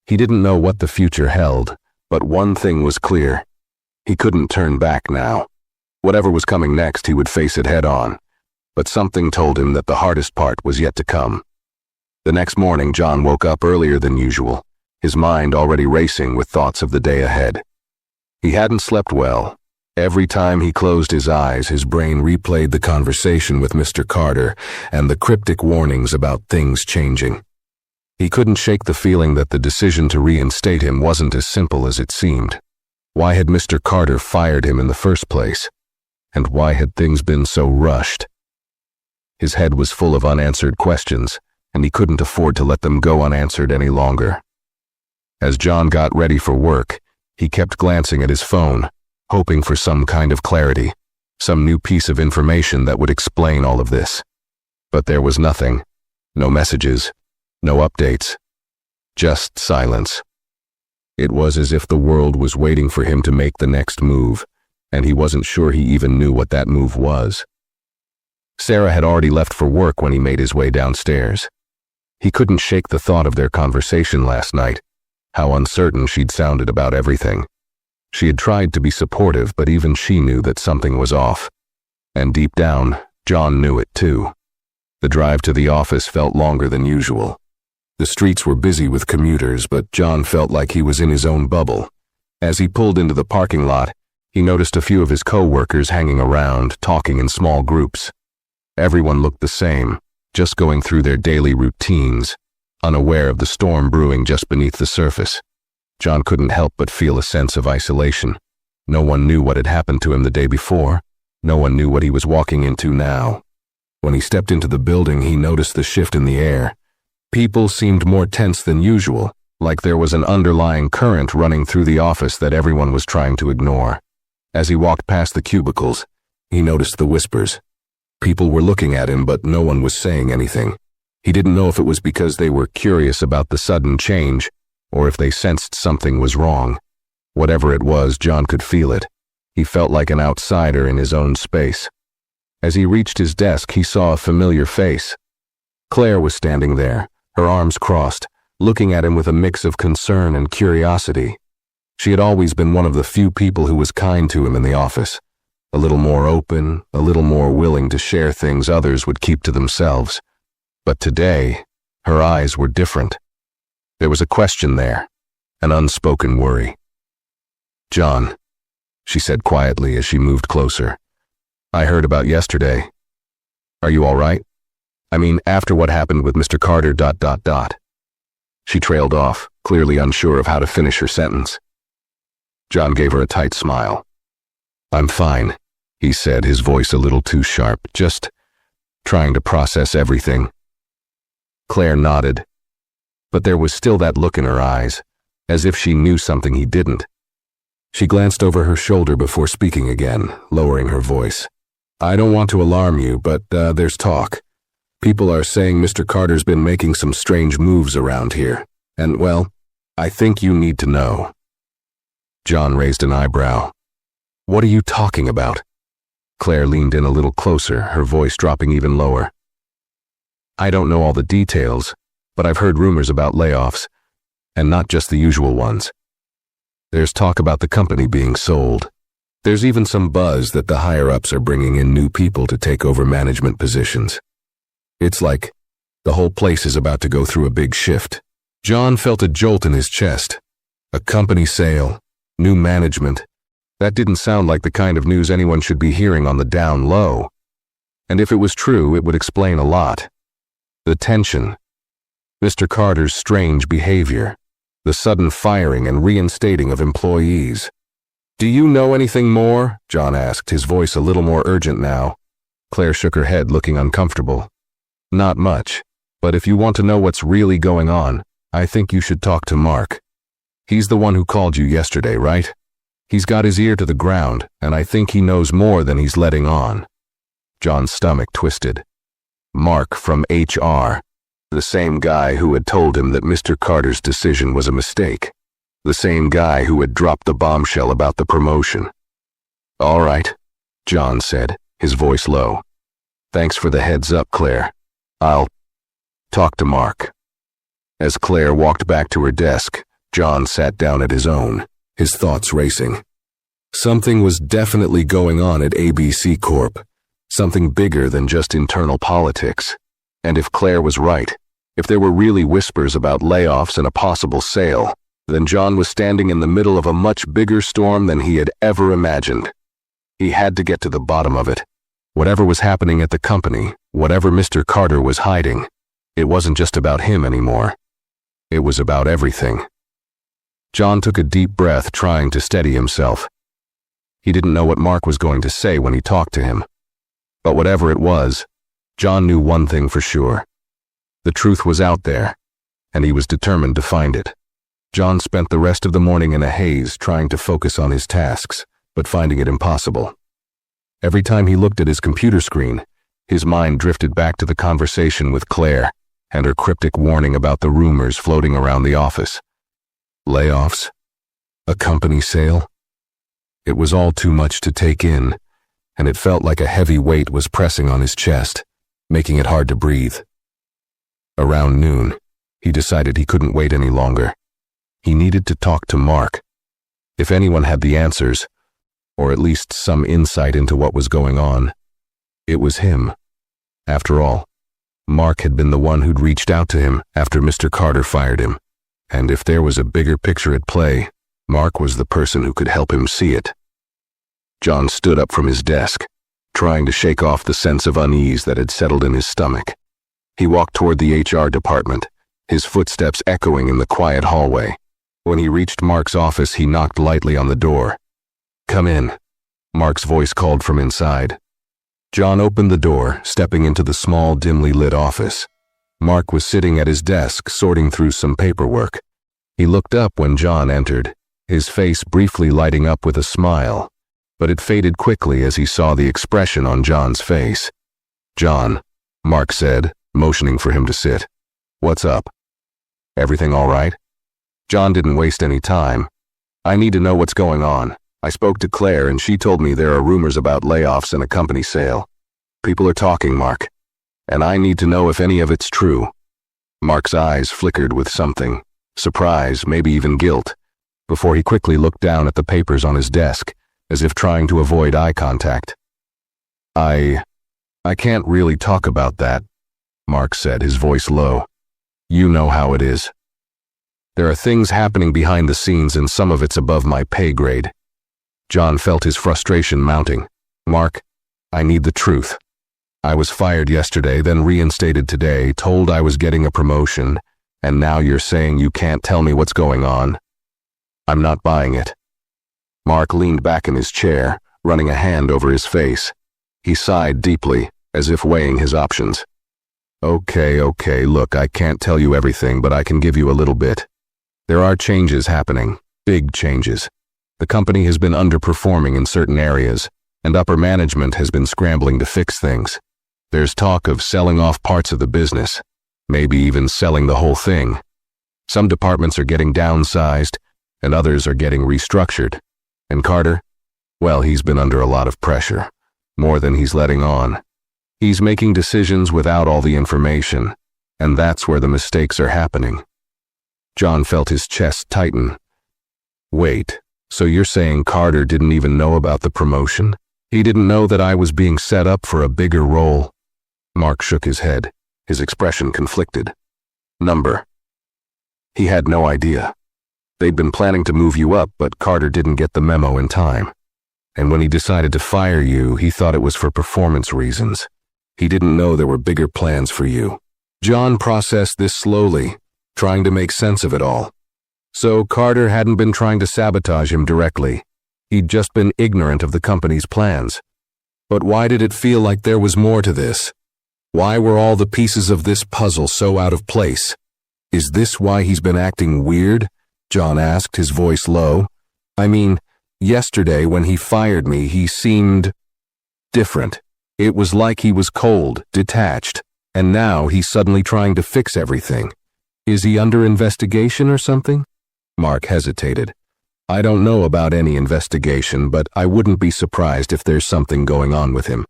He didn't know what the future held, but one thing was clear. He couldn't turn back now. Whatever was coming next, he would face it head on. But something told him that the hardest part was yet to come. The next morning, John woke up earlier than usual, his mind already racing with thoughts of the day ahead. He hadn't slept well. Every time he closed his eyes, his brain replayed the conversation with Mr. Carter and the cryptic warnings about things changing. He couldn't shake the feeling that the decision to reinstate him wasn't as simple as it seemed. Why had Mr. Carter fired him in the first place? And why had things been so rushed? His head was full of unanswered questions, and he couldn't afford to let them go unanswered any longer. As John got ready for work, he kept glancing at his phone, hoping for some kind of clarity, some new piece of information that would explain all of this. But there was nothing. No messages, no updates, just silence. It was as if the world was waiting for him to make the next move, and he wasn't sure he even knew what that move was. Sarah had already left for work when he made his way downstairs. He couldn't shake the thought of their conversation last night, how uncertain she'd sounded about everything. She had tried to be supportive, but even she knew that something was off. And deep down, John knew it too. The drive to the office felt longer than usual. The streets were busy with commuters, but John felt like he was in his own bubble. As he pulled into the parking lot, he noticed a few of his co-workers hanging around, talking in small groups. Everyone looked the same, just going through their daily routines, unaware of the storm brewing just beneath the surface. John couldn't help but feel a sense of isolation. No one knew what had happened to him the day before. No one knew what he was walking into now. When he stepped into the building, he noticed the shift in the air. People seemed more tense than usual, like there was an underlying current running through the office that everyone was trying to ignore. As he walked past the cubicles, he noticed the whispers. People were looking at him, but no one was saying anything. He didn't know if it was because they were curious about the sudden change, or if they sensed something was wrong. Whatever it was, John could feel it. He felt like an outsider in his own space. As he reached his desk, he saw a familiar face. Claire was standing there, her arms crossed, looking at him with a mix of concern and curiosity. She had always been one of the few people who was kind to him in the office. A little more open, a little more willing to share things others would keep to themselves. But today, her eyes were different. There was a question there, an unspoken worry. "John," she said quietly as she moved closer. "I heard about yesterday. Are you all right? I mean, after what happened with Mr. Carter ... She trailed off, clearly unsure of how to finish her sentence. John gave her a tight smile. "I'm fine," he said, his voice a little too sharp, "just trying to process everything." Claire nodded, but there was still that look in her eyes, as if she knew something he didn't. She glanced over her shoulder before speaking again, lowering her voice. "I don't want to alarm you, but there's talk. People are saying Mr. Carter's been making some strange moves around here, and, well, I think you need to know." John raised an eyebrow. "What are you talking about?" Claire leaned in a little closer, her voice dropping even lower. "I don't know all the details, but I've heard rumors about layoffs, and not just the usual ones. There's talk about the company being sold. There's even some buzz that the higher-ups are bringing in new people to take over management positions. It's like the whole place is about to go through a big shift." John felt a jolt in his chest. A company sale, new management. That didn't sound like the kind of news anyone should be hearing on the down low. And if it was true, it would explain a lot. The tension, Mr. Carter's strange behavior, the sudden firing and reinstating of employees. "Do you know anything more?" John asked, his voice a little more urgent now. Claire shook her head, looking uncomfortable. "Not much, but if you want to know what's really going on, I think you should talk to Mark. He's the one who called you yesterday, right? He's got his ear to the ground, and I think he knows more than he's letting on." John's stomach twisted. Mark from HR. The same guy who had told him that Mr. Carter's decision was a mistake. The same guy who had dropped the bombshell about the promotion. "All right," John said, his voice low. "Thanks for the heads up, Claire. I'll talk to Mark." As Claire walked back to her desk, John sat down at his own, his thoughts racing. Something was definitely going on at ABC Corp. Something bigger than just internal politics. And if Claire was right, if there were really whispers about layoffs and a possible sale, then John was standing in the middle of a much bigger storm than he had ever imagined. He had to get to the bottom of it. Whatever was happening at the company, whatever Mr. Carter was hiding, it wasn't just about him anymore. It was about everything. John took a deep breath, trying to steady himself. He didn't know what Mark was going to say when he talked to him. But whatever it was, John knew one thing for sure. The truth was out there, and he was determined to find it. John spent the rest of the morning in a haze, trying to focus on his tasks, but finding it impossible. Every time he looked at his computer screen, his mind drifted back to the conversation with Claire and her cryptic warning about the rumors floating around the office. Layoffs? A company sale? It was all too much to take in, and it felt like a heavy weight was pressing on his chest, making it hard to breathe. Around noon, he decided he couldn't wait any longer. He needed to talk to Mark. If anyone had the answers, or at least some insight into what was going on, it was him. After all, Mark had been the one who'd reached out to him after Mr. Carter fired him, and if there was a bigger picture at play, Mark was the person who could help him see it. John stood up from his desk, trying to shake off the sense of unease that had settled in his stomach. He walked toward the HR department, his footsteps echoing in the quiet hallway. When he reached Mark's office, he knocked lightly on the door. "Come in," Mark's voice called from inside. John opened the door, stepping into the small, dimly lit office. Mark was sitting at his desk, sorting through some paperwork. He looked up when John entered, his face briefly lighting up with a smile, but it faded quickly as he saw the expression on John's face. "John," Mark said, motioning for him to sit. "What's up? Everything all right?" John didn't waste any time. "I need to know what's going on. I spoke to Claire and she told me there are rumors about layoffs and a company sale. People are talking, Mark, and I need to know if any of it's true." Mark's eyes flickered with something, surprise, maybe even guilt, before he quickly looked down at the papers on his desk, as if trying to avoid eye contact. I can't really talk about that," Mark said, his voice low. "You know how it is. There are things happening behind the scenes and some of it's above my pay grade." John felt his frustration mounting. "Mark, I need the truth. I was fired yesterday, then reinstated today, told I was getting a promotion, and now you're saying you can't tell me what's going on? I'm not buying it." Mark leaned back in his chair, running a hand over his face. He sighed deeply, as if weighing his options. Okay, look, I can't tell you everything, but I can give you a little bit. There are changes happening, big changes. The company has been underperforming in certain areas, and upper management has been scrambling to fix things. There's talk of selling off parts of the business, maybe even selling the whole thing. Some departments are getting downsized, and others are getting restructured. And Carter? Well, he's been under a lot of pressure, more than he's letting on. He's making decisions without all the information, and that's where the mistakes are happening. John felt his chest tighten. Wait, so you're saying Carter didn't even know about the promotion? He didn't know that I was being set up for a bigger role? Mark shook his head, his expression conflicted. Number. He had no idea. They'd been planning to move you up, but Carter didn't get the memo in time. And when he decided to fire you, he thought it was for performance reasons. He didn't know there were bigger plans for you. John processed this slowly, trying to make sense of it all. So Carter hadn't been trying to sabotage him directly. He'd just been ignorant of the company's plans. But why did it feel like there was more to this? Why were all the pieces of this puzzle so out of place? Is this why he's been acting weird? John asked, his voice low. I mean, yesterday when he fired me, he seemed different. It was like he was cold, detached, and now he's suddenly trying to fix everything. Is he under investigation or something? Mark hesitated. I don't know about any investigation, but I wouldn't be surprised if there's something going on with him.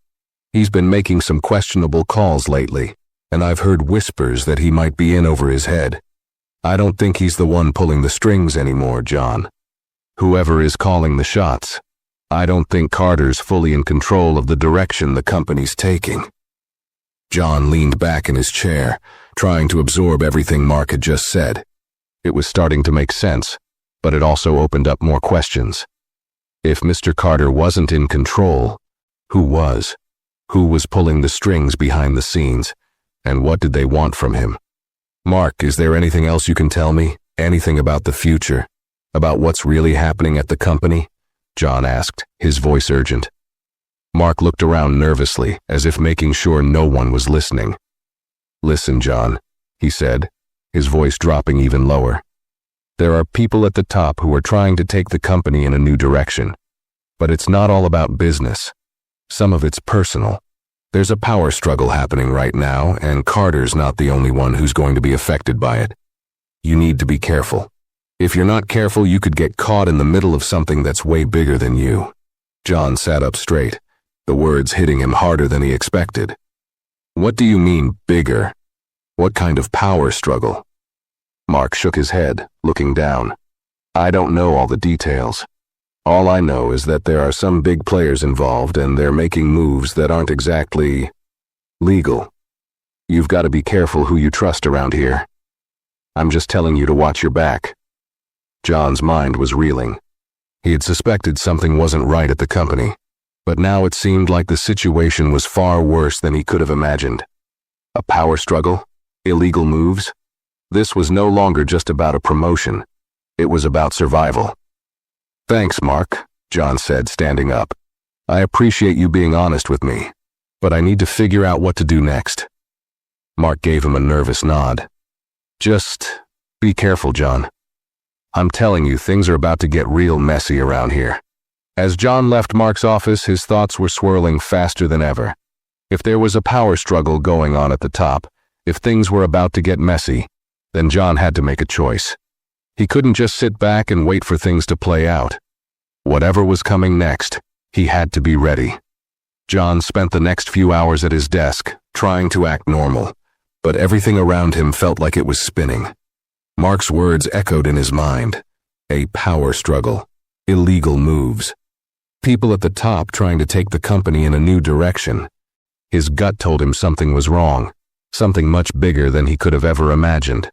He's been making some questionable calls lately, and I've heard whispers that he might be in over his head. I don't think he's the one pulling the strings anymore, John. Whoever is calling the shots, I don't think Carter's fully in control of the direction the company's taking. John leaned back in his chair, trying to absorb everything Mark had just said. It was starting to make sense, but it also opened up more questions. If Mr. Carter wasn't in control, who was? Who was pulling the strings behind the scenes, and what did they want from him? Mark, is there anything else you can tell me? Anything about the future? About what's really happening at the company? John asked, his voice urgent. Mark looked around nervously, as if making sure no one was listening. Listen, John, he said, his voice dropping even lower. There are people at the top who are trying to take the company in a new direction. But it's not all about business. Some of it's personal. There's a power struggle happening right now, and Carter's not the only one who's going to be affected by it. You need to be careful. If you're not careful, you could get caught in the middle of something that's way bigger than you. John sat up straight, the words hitting him harder than he expected. What do you mean, bigger? What kind of power struggle? Mark shook his head, looking down. I don't know all the details. All I know is that there are some big players involved and they're making moves that aren't exactly legal. You've got to be careful who you trust around here. I'm just telling you to watch your back. John's mind was reeling. He had suspected something wasn't right at the company, but now it seemed like the situation was far worse than he could have imagined. A power struggle? Illegal moves? This was no longer just about a promotion. It was about survival. "Thanks, Mark," John said, standing up. "I appreciate you being honest with me, but I need to figure out what to do next." Mark gave him a nervous nod. "Just be careful, John. I'm telling you, things are about to get real messy around here." As John left Mark's office, his thoughts were swirling faster than ever. If there was a power struggle going on at the top, if things were about to get messy, then John had to make a choice. He couldn't just sit back and wait for things to play out. Whatever was coming next, he had to be ready. John spent the next few hours at his desk, trying to act normal, but everything around him felt like it was spinning. Mark's words echoed in his mind. A power struggle, illegal moves, people at the top trying to take the company in a new direction. His gut told him something was wrong, something much bigger than he could have ever imagined.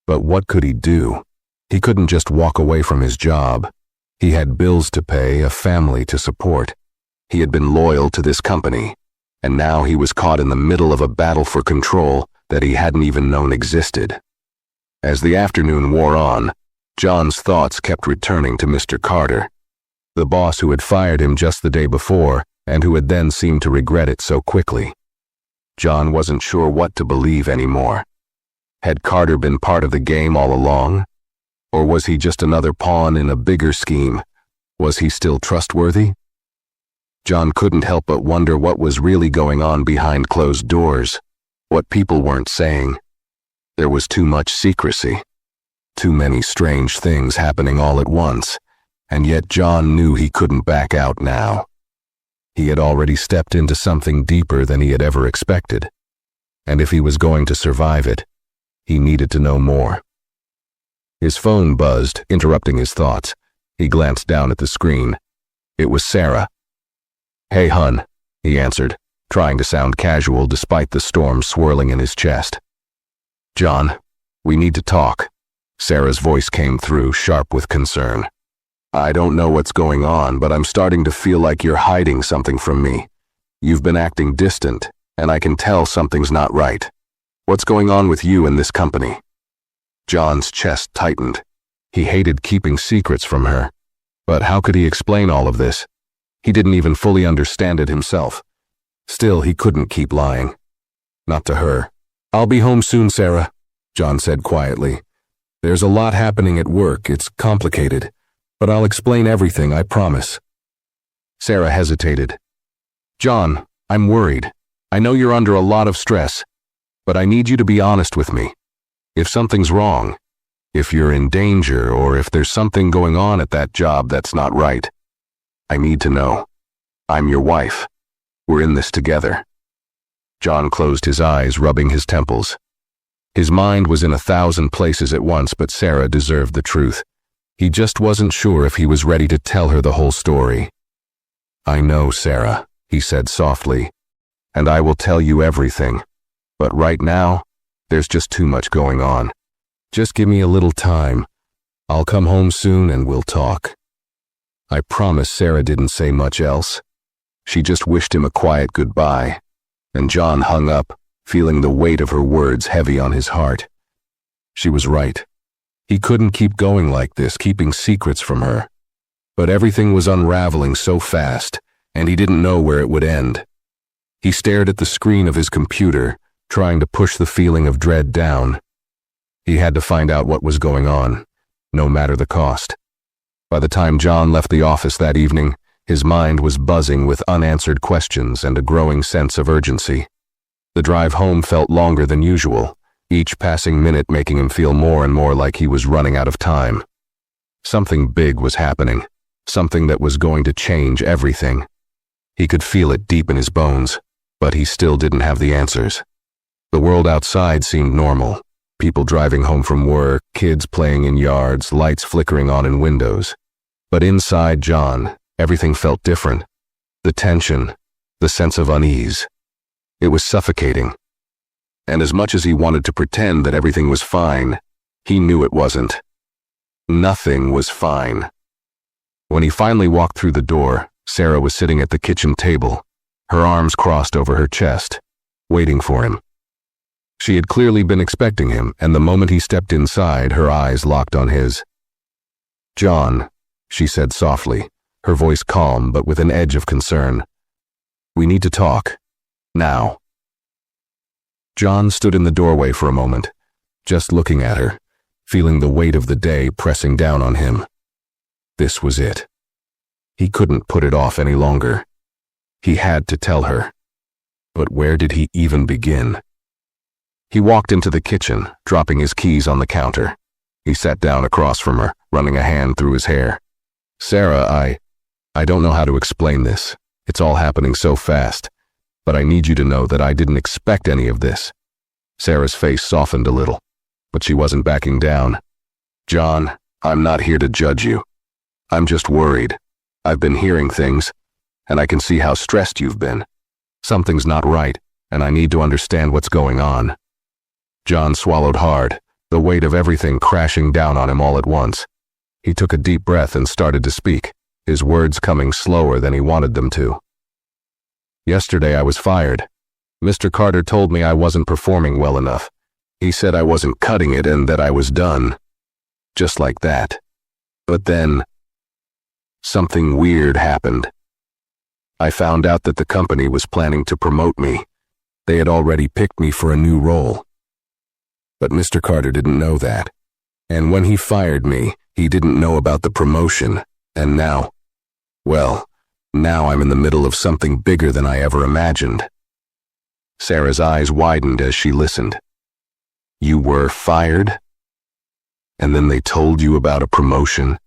But what could he do? He couldn't just walk away from his job. He had bills to pay, a family to support. He had been loyal to this company, and now he was caught in the middle of a battle for control that he hadn't even known existed. As the afternoon wore on, John's thoughts kept returning to Mr. Carter, the boss who had fired him just the day before and who had then seemed to regret it so quickly. John wasn't sure what to believe anymore. Had Carter been part of the game all along? Or was he just another pawn in a bigger scheme? Was he still trustworthy? John couldn't help but wonder what was really going on behind closed doors, what people weren't saying. There was too much secrecy, too many strange things happening all at once, and yet John knew he couldn't back out now. He had already stepped into something deeper than he had ever expected, and if he was going to survive it, he needed to know more. His phone buzzed, interrupting his thoughts. He glanced down at the screen. It was Sarah. "Hey, hun," he answered, trying to sound casual despite the storm swirling in his chest. "John, we need to talk." Sarah's voice came through, sharp with concern. "I don't know what's going on, but I'm starting to feel like you're hiding something from me. You've been acting distant, and I can tell something's not right. What's going on with you and this company?" John's chest tightened. He hated keeping secrets from her. But how could he explain all of this? He didn't even fully understand it himself. Still, he couldn't keep lying. Not to her. "I'll be home soon, Sarah," John said quietly. "There's a lot happening at work. It's complicated. But I'll explain everything, I promise." Sarah hesitated. "John, I'm worried. I know you're under a lot of stress, but I need you to be honest with me. If something's wrong, if you're in danger, or if there's something going on at that job that's not right, I need to know. I'm your wife. We're in this together." John closed his eyes, rubbing his temples. His mind was in 1,000 places at once, but Sarah deserved the truth. He just wasn't sure if he was ready to tell her the whole story. "I know, Sarah," he said softly, "and I will tell you everything. But right now, there's just too much going on. Just give me a little time. I'll come home soon and we'll talk." I promise Sarah didn't say much else. She just wished him a quiet goodbye, and John hung up, feeling the weight of her words heavy on his heart. She was right. He couldn't keep going like this, keeping secrets from her. But everything was unraveling so fast, and he didn't know where it would end. He stared at the screen of his computer, trying to push the feeling of dread down. He had to find out what was going on, no matter the cost. By the time John left the office that evening, his mind was buzzing with unanswered questions and a growing sense of urgency. The drive home felt longer than usual, each passing minute making him feel more and more like he was running out of time. Something big was happening, something that was going to change everything. He could feel it deep in his bones, but he still didn't have the answers. The world outside seemed normal. People driving home from work, kids playing in yards, lights flickering on in windows. But inside John, everything felt different. The tension, the sense of unease. It was suffocating. And as much as he wanted to pretend that everything was fine, he knew it wasn't. Nothing was fine. When he finally walked through the door, Sarah was sitting at the kitchen table, her arms crossed over her chest, waiting for him. She had clearly been expecting him, and the moment he stepped inside, her eyes locked on his. "John," she said softly, her voice calm but with an edge of concern. "We need to talk. Now." John stood in the doorway for a moment, just looking at her, feeling the weight of the day pressing down on him. This was it. He couldn't put it off any longer. He had to tell her. But where did he even begin? He walked into the kitchen, dropping his keys on the counter. He sat down across from her, running a hand through his hair. "Sarah, I don't know how to explain this. It's all happening so fast. But I need you to know that I didn't expect any of this." Sarah's face softened a little, but she wasn't backing down. "John, I'm not here to judge you. I'm just worried. I've been hearing things, and I can see how stressed you've been. Something's not right, and I need to understand what's going on." John swallowed hard, the weight of everything crashing down on him all at once. He took a deep breath and started to speak, his words coming slower than he wanted them to. "Yesterday I was fired. Mr. Carter told me I wasn't performing well enough. He said I wasn't cutting it and that I was done. Just like that. But then, something weird happened. I found out that the company was planning to promote me. They had already picked me for a new role. But Mr. Carter didn't know that. And when he fired me, he didn't know about the promotion. And now, well, now I'm in the middle of something bigger than I ever imagined." Sarah's eyes widened as she listened. "You were fired? And then they told you about a promotion?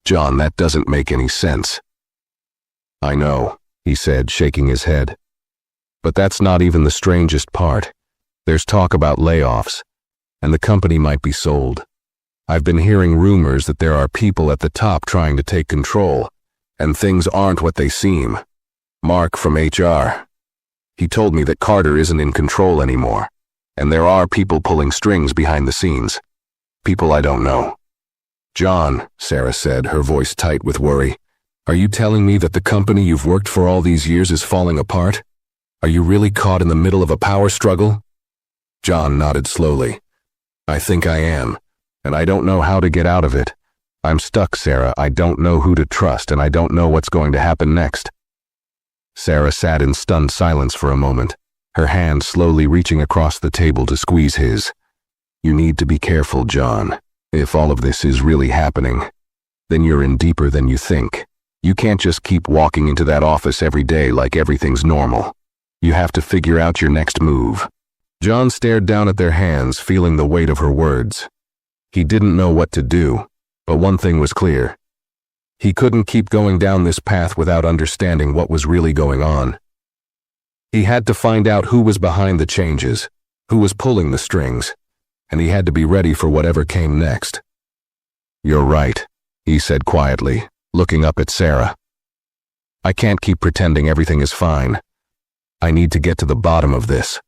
John, that doesn't make any sense." "I know," he said, shaking his head. "But that's not even the strangest part. There's talk about layoffs, and the company might be sold. I've been hearing rumors that there are people at the top trying to take control, and things aren't what they seem. Mark from HR. He told me that Carter isn't in control anymore, and there are people pulling strings behind the scenes. People I don't know." "John," Sarah said, her voice tight with worry, "are you telling me that the company you've worked for all these years is falling apart? Are you really caught in the middle of a power struggle?" John nodded slowly. "I think I am, and I don't know how to get out of it. I'm stuck, Sarah. I don't know who to trust, and I don't know what's going to happen next." Sarah sat in stunned silence for a moment, her hand slowly reaching across the table to squeeze his. "You need to be careful, John. If all of this is really happening, then you're in deeper than you think. You can't just keep walking into that office every day like everything's normal. You have to figure out your next move." John stared down at their hands, feeling the weight of her words. He didn't know what to do, but one thing was clear. He couldn't keep going down this path without understanding what was really going on. He had to find out who was behind the changes, who was pulling the strings, and he had to be ready for whatever came next. "You're right," he said quietly, looking up at Sarah. "I can't keep pretending everything is fine. I need to get to the bottom of this."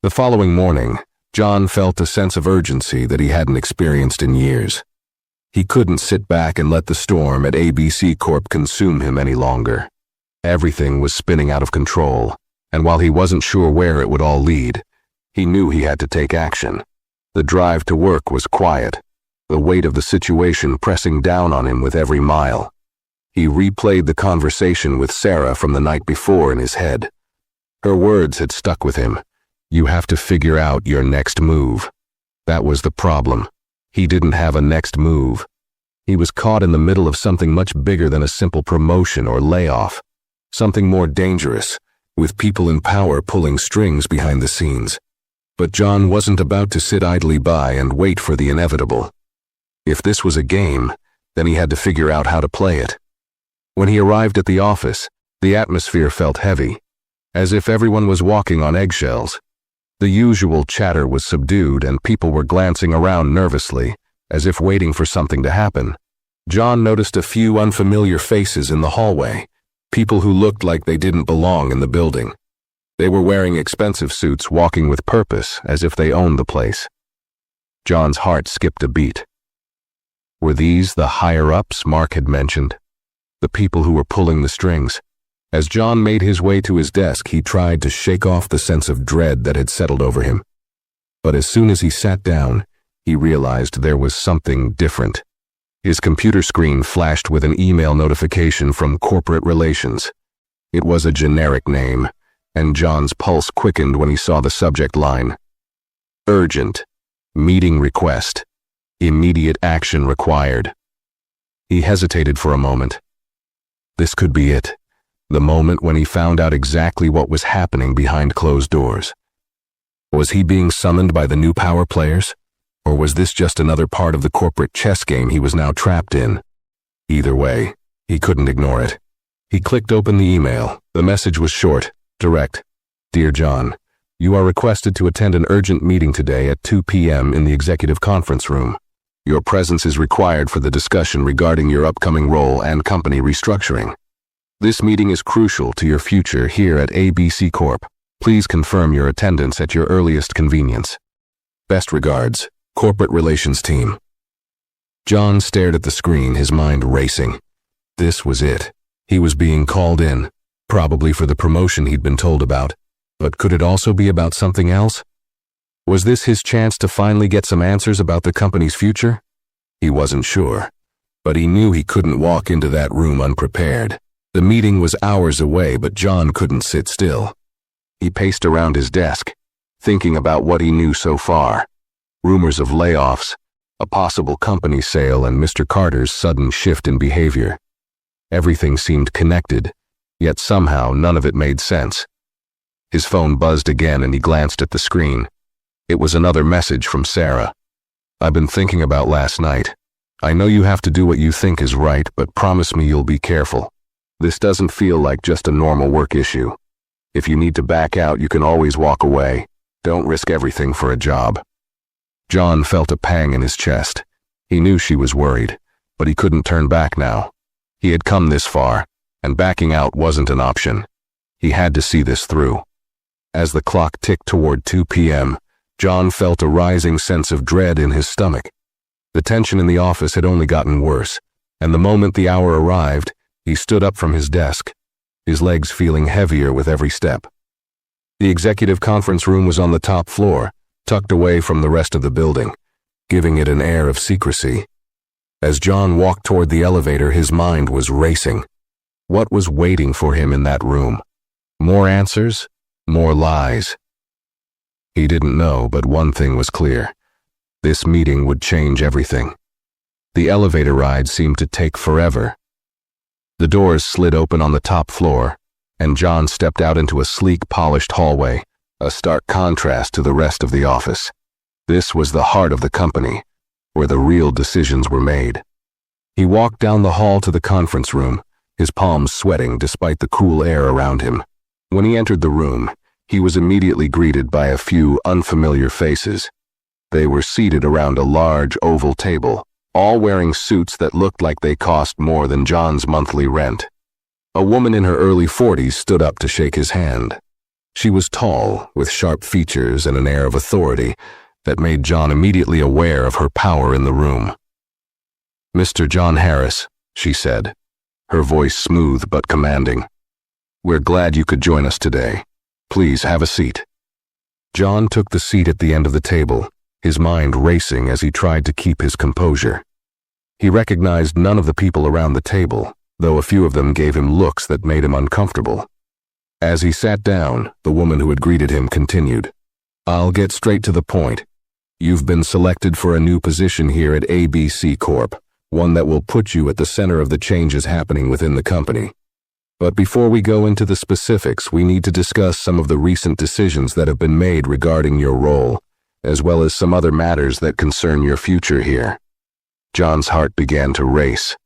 The following morning, John felt a sense of urgency that he hadn't experienced in years. He couldn't sit back and let the storm at ABC Corp consume him any longer. Everything was spinning out of control, and while he wasn't sure where it would all lead, he knew he had to take action. The drive to work was quiet, the weight of the situation pressing down on him with every mile. He replayed the conversation with Sarah from the night before in his head. Her words had stuck with him. "You have to figure out your next move." That was the problem. He didn't have a next move. He was caught in the middle of something much bigger than a simple promotion or layoff. Something more dangerous, with people in power pulling strings behind the scenes. But John wasn't about to sit idly by and wait for the inevitable. If this was a game, then he had to figure out how to play it. When he arrived at the office, the atmosphere felt heavy, as if everyone was walking on eggshells. The usual chatter was subdued and people were glancing around nervously, as if waiting for something to happen. John noticed a few unfamiliar faces in the hallway, people who looked like they didn't belong in the building. They were wearing expensive suits, walking with purpose, as if they owned the place. John's heart skipped a beat. Were these the higher-ups Mark had mentioned? The people who were pulling the strings? As John made his way to his desk, he tried to shake off the sense of dread that had settled over him. But as soon as he sat down, he realized there was something different. His computer screen flashed with an email notification from Corporate Relations. It was a generic name, and John's pulse quickened when he saw the subject line. Urgent. Meeting request. Immediate action required. He hesitated for a moment. This could be it. The moment when he found out exactly what was happening behind closed doors. Was he being summoned by the new power players? Or was this just another part of the corporate chess game he was now trapped in? Either way, he couldn't ignore it. He clicked open the email. The message was short, direct. Dear John, you are requested to attend an urgent meeting today at 2 p.m. in the executive conference room. Your presence is required for the discussion regarding your upcoming role and company restructuring. This meeting is crucial to your future here at ABC Corp. Please confirm your attendance at your earliest convenience. Best regards, Corporate Relations Team. John stared at the screen, his mind racing. This was it. He was being called in, probably for the promotion he'd been told about. But could it also be about something else? Was this his chance to finally get some answers about the company's future? He wasn't sure, but he knew he couldn't walk into that room unprepared. The meeting was hours away, but John couldn't sit still. He paced around his desk, thinking about what he knew so far. Rumors of layoffs, a possible company sale, and Mr. Carter's sudden shift in behavior. Everything seemed connected, yet somehow none of it made sense. His phone buzzed again and he glanced at the screen. It was another message from Sarah. I've been thinking about last night. I know you have to do what you think is right, but promise me you'll be careful. This doesn't feel like just a normal work issue. If you need to back out, you can always walk away. Don't risk everything for a job. John felt a pang in his chest. He knew she was worried, but he couldn't turn back now. He had come this far, and backing out wasn't an option. He had to see this through. As the clock ticked toward 2 p.m., John felt a rising sense of dread in his stomach. The tension in the office had only gotten worse, and the moment the hour arrived, he stood up from his desk, his legs feeling heavier with every step. The executive conference room was on the top floor, tucked away from the rest of the building, giving it an air of secrecy. As John walked toward the elevator, his mind was racing. What was waiting for him in that room? More answers? More lies? He didn't know, but one thing was clear. This meeting would change everything. The elevator ride seemed to take forever. The doors slid open on the top floor, and John stepped out into a sleek, polished hallway, a stark contrast to the rest of the office. This was the heart of the company, where the real decisions were made. He walked down the hall to the conference room, his palms sweating despite the cool air around him. When he entered the room, he was immediately greeted by a few unfamiliar faces. They were seated around a large oval table, all wearing suits that looked like they cost more than John's monthly rent. A woman in her early 40s stood up to shake his hand. She was tall, with sharp features and an air of authority that made John immediately aware of her power in the room. Mr. John Harris, she said, her voice smooth but commanding. We're glad you could join us today. Please have a seat. John took the seat at the end of the table, his mind racing as he tried to keep his composure. He recognized none of the people around the table, though a few of them gave him looks that made him uncomfortable. As he sat down, the woman who had greeted him continued, I'll get straight to the point. You've been selected for a new position here at ABC Corp, one that will put you at the center of the changes happening within the company. But before we go into the specifics, we need to discuss some of the recent decisions that have been made regarding your role, as well as some other matters that concern your future here. John's heart began to race.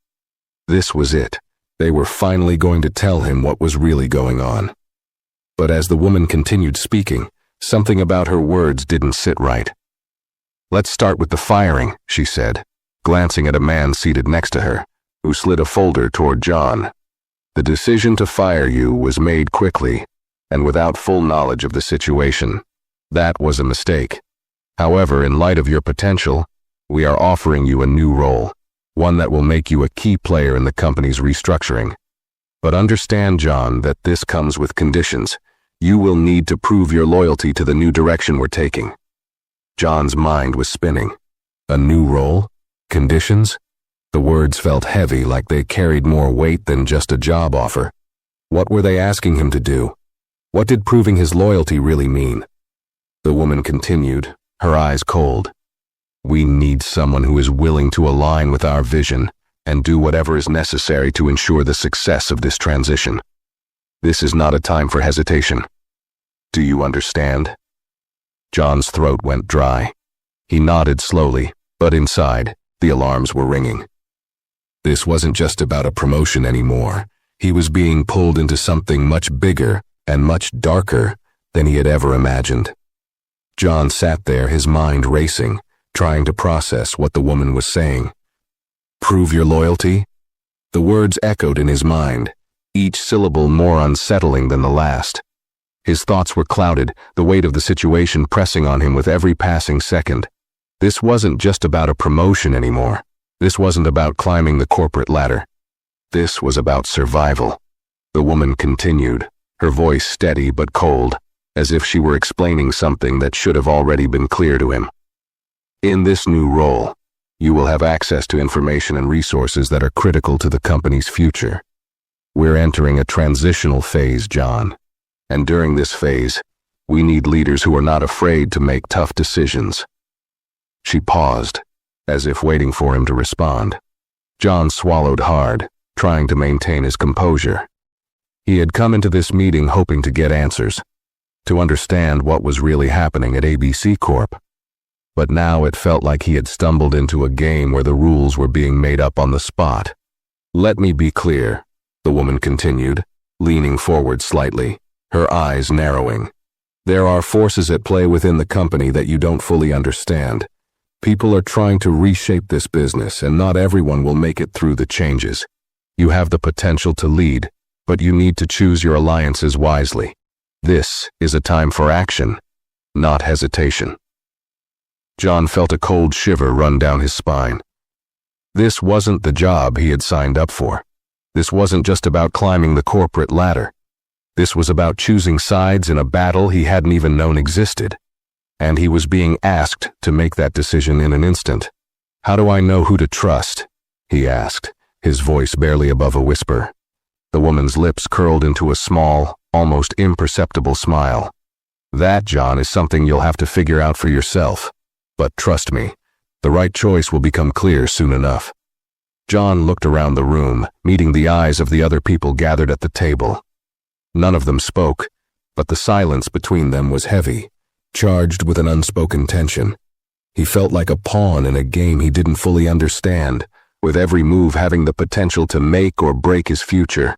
This was it. They were finally going to tell him what was really going on. But as the woman continued speaking, something about her words didn't sit right. Let's start with the firing, she said, glancing at a man seated next to her, who slid a folder toward John. The decision to fire you was made quickly, and without full knowledge of the situation. That was a mistake. However, in light of your potential, we are offering you a new role, one that will make you a key player in the company's restructuring. But understand, John, that this comes with conditions. You will need to prove your loyalty to the new direction we're taking." John's mind was spinning. A new role? Conditions? The words felt heavy, like they carried more weight than just a job offer. What were they asking him to do? What did proving his loyalty really mean? The woman continued, her eyes cold. "We need someone who is willing to align with our vision and do whatever is necessary to ensure the success of this transition. This is not a time for hesitation. Do you understand?" John's throat went dry. He nodded slowly, but inside, the alarms were ringing. This wasn't just about a promotion anymore. He was being pulled into something much bigger and much darker than he had ever imagined. John sat there, his mind racing, trying to process what the woman was saying. Prove your loyalty? The words echoed in his mind, each syllable more unsettling than the last. His thoughts were clouded, the weight of the situation pressing on him with every passing second. This wasn't just about a promotion anymore. This wasn't about climbing the corporate ladder. This was about survival. The woman continued, her voice steady but cold, as if she were explaining something that should have already been clear to him. "In this new role, you will have access to information and resources that are critical to the company's future. We're entering a transitional phase, John. And during this phase, we need leaders who are not afraid to make tough decisions." She paused, as if waiting for him to respond. John swallowed hard, trying to maintain his composure. He had come into this meeting hoping to get answers, to understand what was really happening at ABC Corp. But now it felt like he had stumbled into a game where the rules were being made up on the spot. "Let me be clear," the woman continued, leaning forward slightly, her eyes narrowing. "There are forces at play within the company that you don't fully understand. People are trying to reshape this business, and not everyone will make it through the changes. You have the potential to lead, but you need to choose your alliances wisely. This is a time for action, not hesitation." John felt a cold shiver run down his spine. This wasn't the job he had signed up for. This wasn't just about climbing the corporate ladder. This was about choosing sides in a battle he hadn't even known existed. And he was being asked to make that decision in an instant. "How do I know who to trust?" he asked, his voice barely above a whisper. The woman's lips curled into a small, almost imperceptible smile. "That, John, is something you'll have to figure out for yourself. But trust me, the right choice will become clear soon enough." John looked around the room, meeting the eyes of the other people gathered at the table. None of them spoke, but the silence between them was heavy, charged with an unspoken tension. He felt like a pawn in a game he didn't fully understand, with every move having the potential to make or break his future.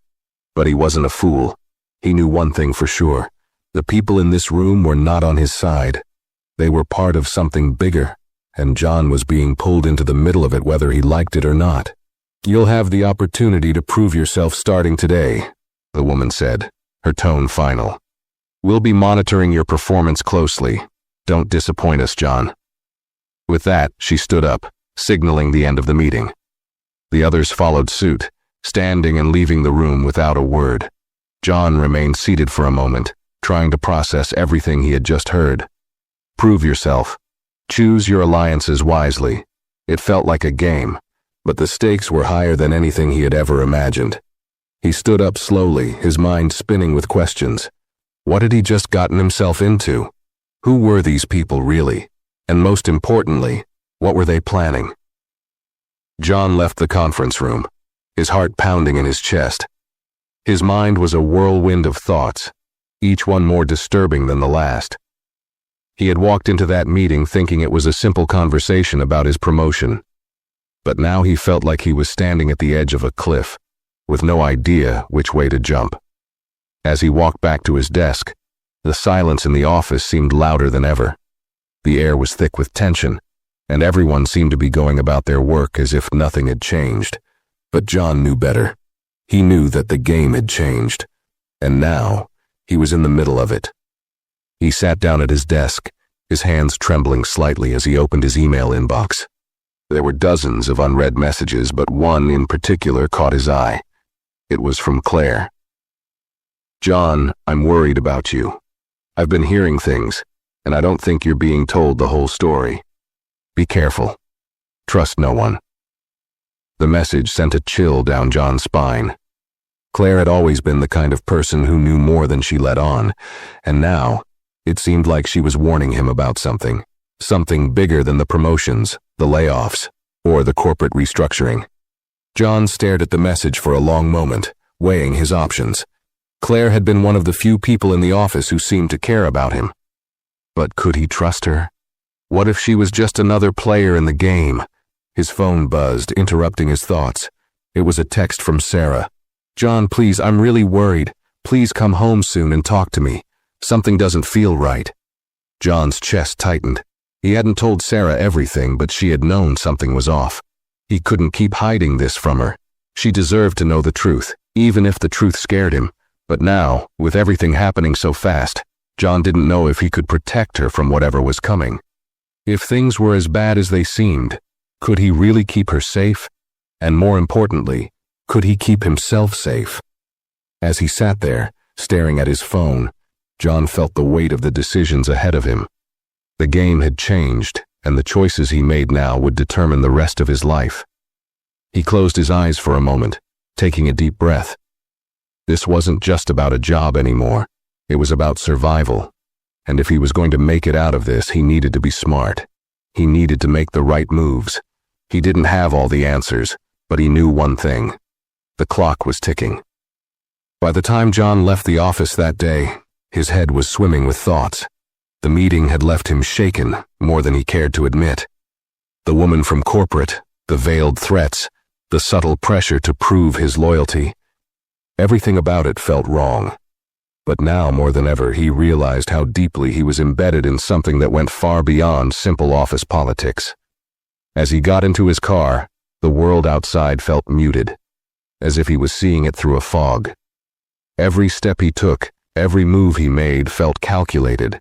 But he wasn't a fool. He knew one thing for sure. The people in this room were not on his side. They were part of something bigger, and John was being pulled into the middle of it whether he liked it or not. "You'll have the opportunity to prove yourself starting today," the woman said, her tone final. "We'll be monitoring your performance closely. Don't disappoint us, John." With that, she stood up, signaling the end of the meeting. The others followed suit, standing and leaving the room without a word. John remained seated for a moment, trying to process everything he had just heard. Prove yourself. Choose your alliances wisely. It felt like a game, but the stakes were higher than anything he had ever imagined. He stood up slowly, his mind spinning with questions. What had he just gotten himself into? Who were these people really? And most importantly, what were they planning? John left the conference room, his heart pounding in his chest. His mind was a whirlwind of thoughts, each one more disturbing than the last. He had walked into that meeting thinking it was a simple conversation about his promotion. But now he felt like he was standing at the edge of a cliff, with no idea which way to jump. As he walked back to his desk, the silence in the office seemed louder than ever. The air was thick with tension, and everyone seemed to be going about their work as if nothing had changed. But John knew better. He knew that the game had changed, and now he was in the middle of it. He sat down at his desk, his hands trembling slightly as he opened his email inbox. There were dozens of unread messages, but one in particular caught his eye. It was from Claire. "John, I'm worried about you. I've been hearing things, and I don't think you're being told the whole story. Be careful. Trust no one." The message sent a chill down John's spine. Claire had always been the kind of person who knew more than she let on, and now it seemed like she was warning him about something bigger than the promotions, the layoffs, or the corporate restructuring. John stared at the message for a long moment, weighing his options. Claire had been one of the few people in the office who seemed to care about him. But could he trust her? What if she was just another player in the game? His phone buzzed, interrupting his thoughts. It was a text from Sarah. "John, please, I'm really worried. Please come home soon and talk to me. Something doesn't feel right." John's chest tightened. He hadn't told Sarah everything, but she had known something was off. He couldn't keep hiding this from her. She deserved to know the truth, even if the truth scared him. But now, with everything happening so fast, John didn't know if he could protect her from whatever was coming. If things were as bad as they seemed, could he really keep her safe? And more importantly, could he keep himself safe? As he sat there, staring at his phone, John felt the weight of the decisions ahead of him. The game had changed, and the choices he made now would determine the rest of his life. He closed his eyes for a moment, taking a deep breath. This wasn't just about a job anymore. It was about survival. And if he was going to make it out of this, he needed to be smart. He needed to make the right moves. He didn't have all the answers, but he knew one thing. The clock was ticking. By the time John left the office that day, his head was swimming with thoughts. The meeting had left him shaken more than he cared to admit. The woman from corporate, the veiled threats, the subtle pressure to prove his loyalty. Everything about it felt wrong. But now more than ever, he realized how deeply he was embedded in something that went far beyond simple office politics. As he got into his car, the world outside felt muted, as if he was seeing it through a fog. Every step he took, every move he made felt calculated,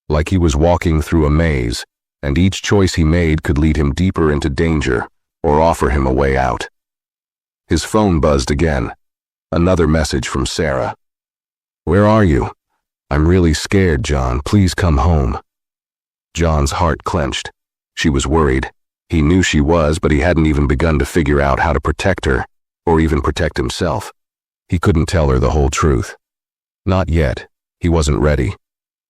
like he was walking through a maze, and each choice he made could lead him deeper into danger or offer him a way out. His phone buzzed again. Another message from Sarah. "Where are you? I'm really scared, John. Please come home." John's heart clenched. She was worried. He knew she was, but he hadn't even begun to figure out how to protect her, or even protect himself. He couldn't tell her the whole truth. Not yet. He wasn't ready.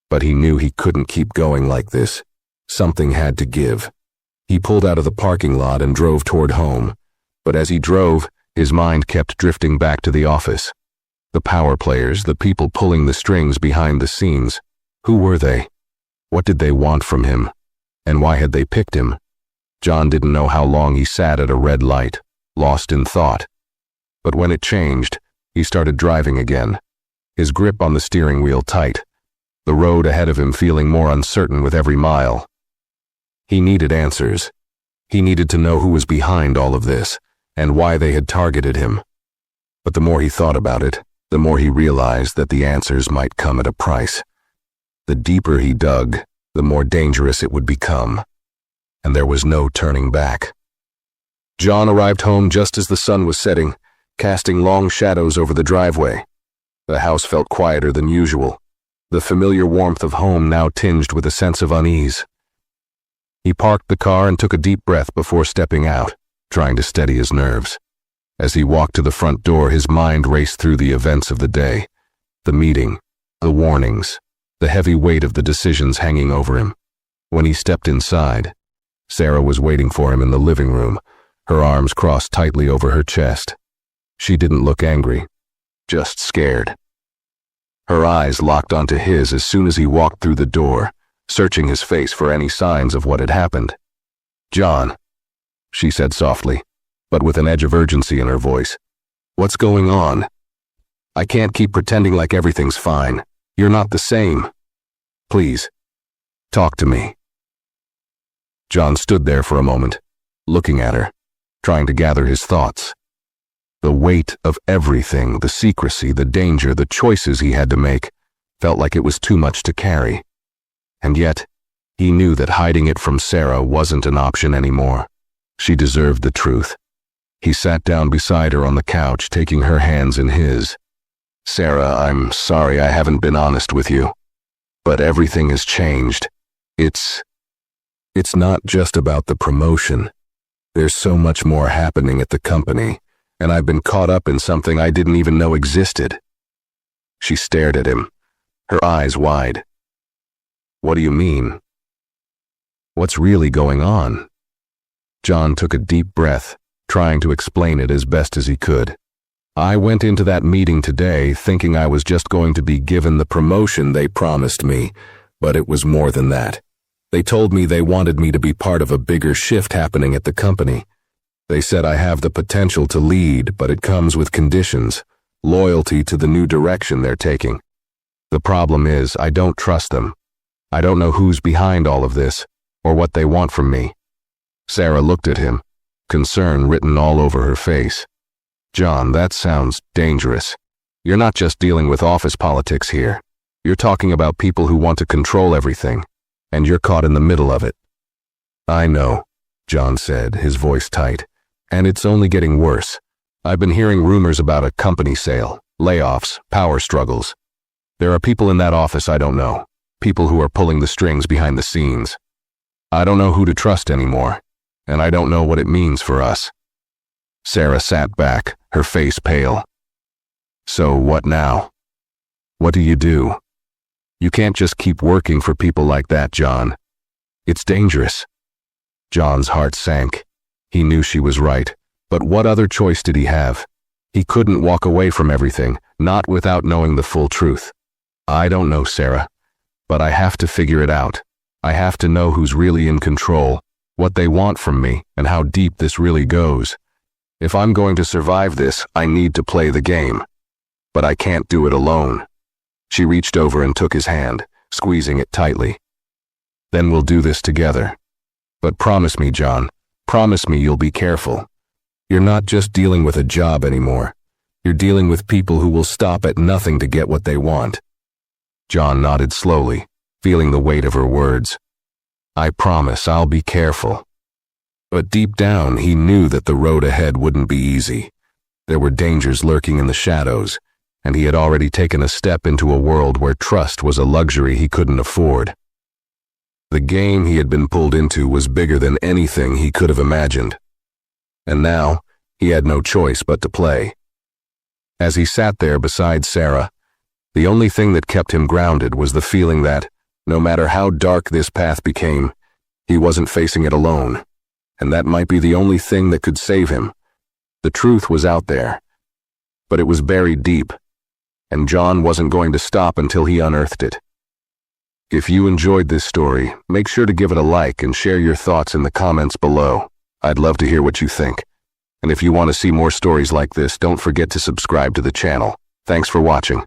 But he knew he couldn't keep going like this. Something had to give. He pulled out of the parking lot and drove toward home. But as he drove, his mind kept drifting back to the office. The power players, the people pulling the strings behind the scenes. Who were they? What did they want from him? And why had they picked him? John didn't know how long he sat at a red light, lost in thought. But when it changed, he started driving again, his grip on the steering wheel tight, the road ahead of him feeling more uncertain with every mile. He needed answers. He needed to know who was behind all of this, and why they had targeted him. But the more he thought about it, the more he realized that the answers might come at a price. The deeper he dug, the more dangerous it would become. And there was no turning back. John arrived home just as the sun was setting, casting long shadows over the driveway. The house felt quieter than usual, the familiar warmth of home now tinged with a sense of unease. He parked the car and took a deep breath before stepping out, trying to steady his nerves. As he walked to the front door, his mind raced through the events of the day, the meeting, the warnings, the heavy weight of the decisions hanging over him. When he stepped inside, Sarah was waiting for him in the living room, her arms crossed tightly over her chest. She didn't look angry, just scared. Her eyes locked onto his as soon as he walked through the door, searching his face for any signs of what had happened. "John," she said softly, but with an edge of urgency in her voice. "What's going on? I can't keep pretending like everything's fine. You're not the same. Please, talk to me." John stood there for a moment, looking at her, trying to gather his thoughts. The weight of everything, the secrecy, the danger, the choices he had to make, felt like it was too much to carry. And yet, he knew that hiding it from Sarah wasn't an option anymore. She deserved the truth. He sat down beside her on the couch, taking her hands in his. "Sarah, I'm sorry I haven't been honest with you. But everything has changed. It's not just about the promotion. There's so much more happening at the company, and I've been caught up in something I didn't even know existed." She stared at him, her eyes wide. "What do you mean? What's really going on?" John took a deep breath, trying to explain it as best as he could. "I went into that meeting today thinking I was just going to be given the promotion they promised me, but it was more than that. They told me they wanted me to be part of a bigger shift happening at the company. They said I have the potential to lead, but it comes with conditions, loyalty to the new direction they're taking. The problem is, I don't trust them. I don't know who's behind all of this, or what they want from me." Sarah looked at him, concern written all over her face. "John, that sounds dangerous. You're not just dealing with office politics here. You're talking about people who want to control everything, and you're caught in the middle of it." "I know," John said, his voice tight, "and it's only getting worse. I've been hearing rumors about a company sale, layoffs, power struggles. There are people in that office I don't know, people who are pulling the strings behind the scenes. I don't know who to trust anymore, and I don't know what it means for us." Sarah sat back, her face pale. "So what now? What do you do? You can't just keep working for people like that, John. It's dangerous." John's heart sank. He knew she was right, but what other choice did he have? He couldn't walk away from everything, not without knowing the full truth. "I don't know, Sarah, but I have to figure it out. I have to know who's really in control, what they want from me, and how deep this really goes. If I'm going to survive this, I need to play the game. But I can't do it alone." She reached over and took his hand, squeezing it tightly. "Then we'll do this together. But promise me, John, promise me you'll be careful. You're not just dealing with a job anymore. You're dealing with people who will stop at nothing to get what they want." John nodded slowly, feeling the weight of her words. "I promise I'll be careful." But deep down, he knew that the road ahead wouldn't be easy. There were dangers lurking in the shadows, and he had already taken a step into a world where trust was a luxury he couldn't afford. The game he had been pulled into was bigger than anything he could have imagined. And now, he had no choice but to play. As he sat there beside Sarah, the only thing that kept him grounded was the feeling that, no matter how dark this path became, he wasn't facing it alone. And that might be the only thing that could save him. The truth was out there, but it was buried deep, and John wasn't going to stop until he unearthed it. If you enjoyed this story, make sure to give it a like and share your thoughts in the comments below. I'd love to hear what you think. And if you want to see more stories like this, don't forget to subscribe to the channel. Thanks for watching.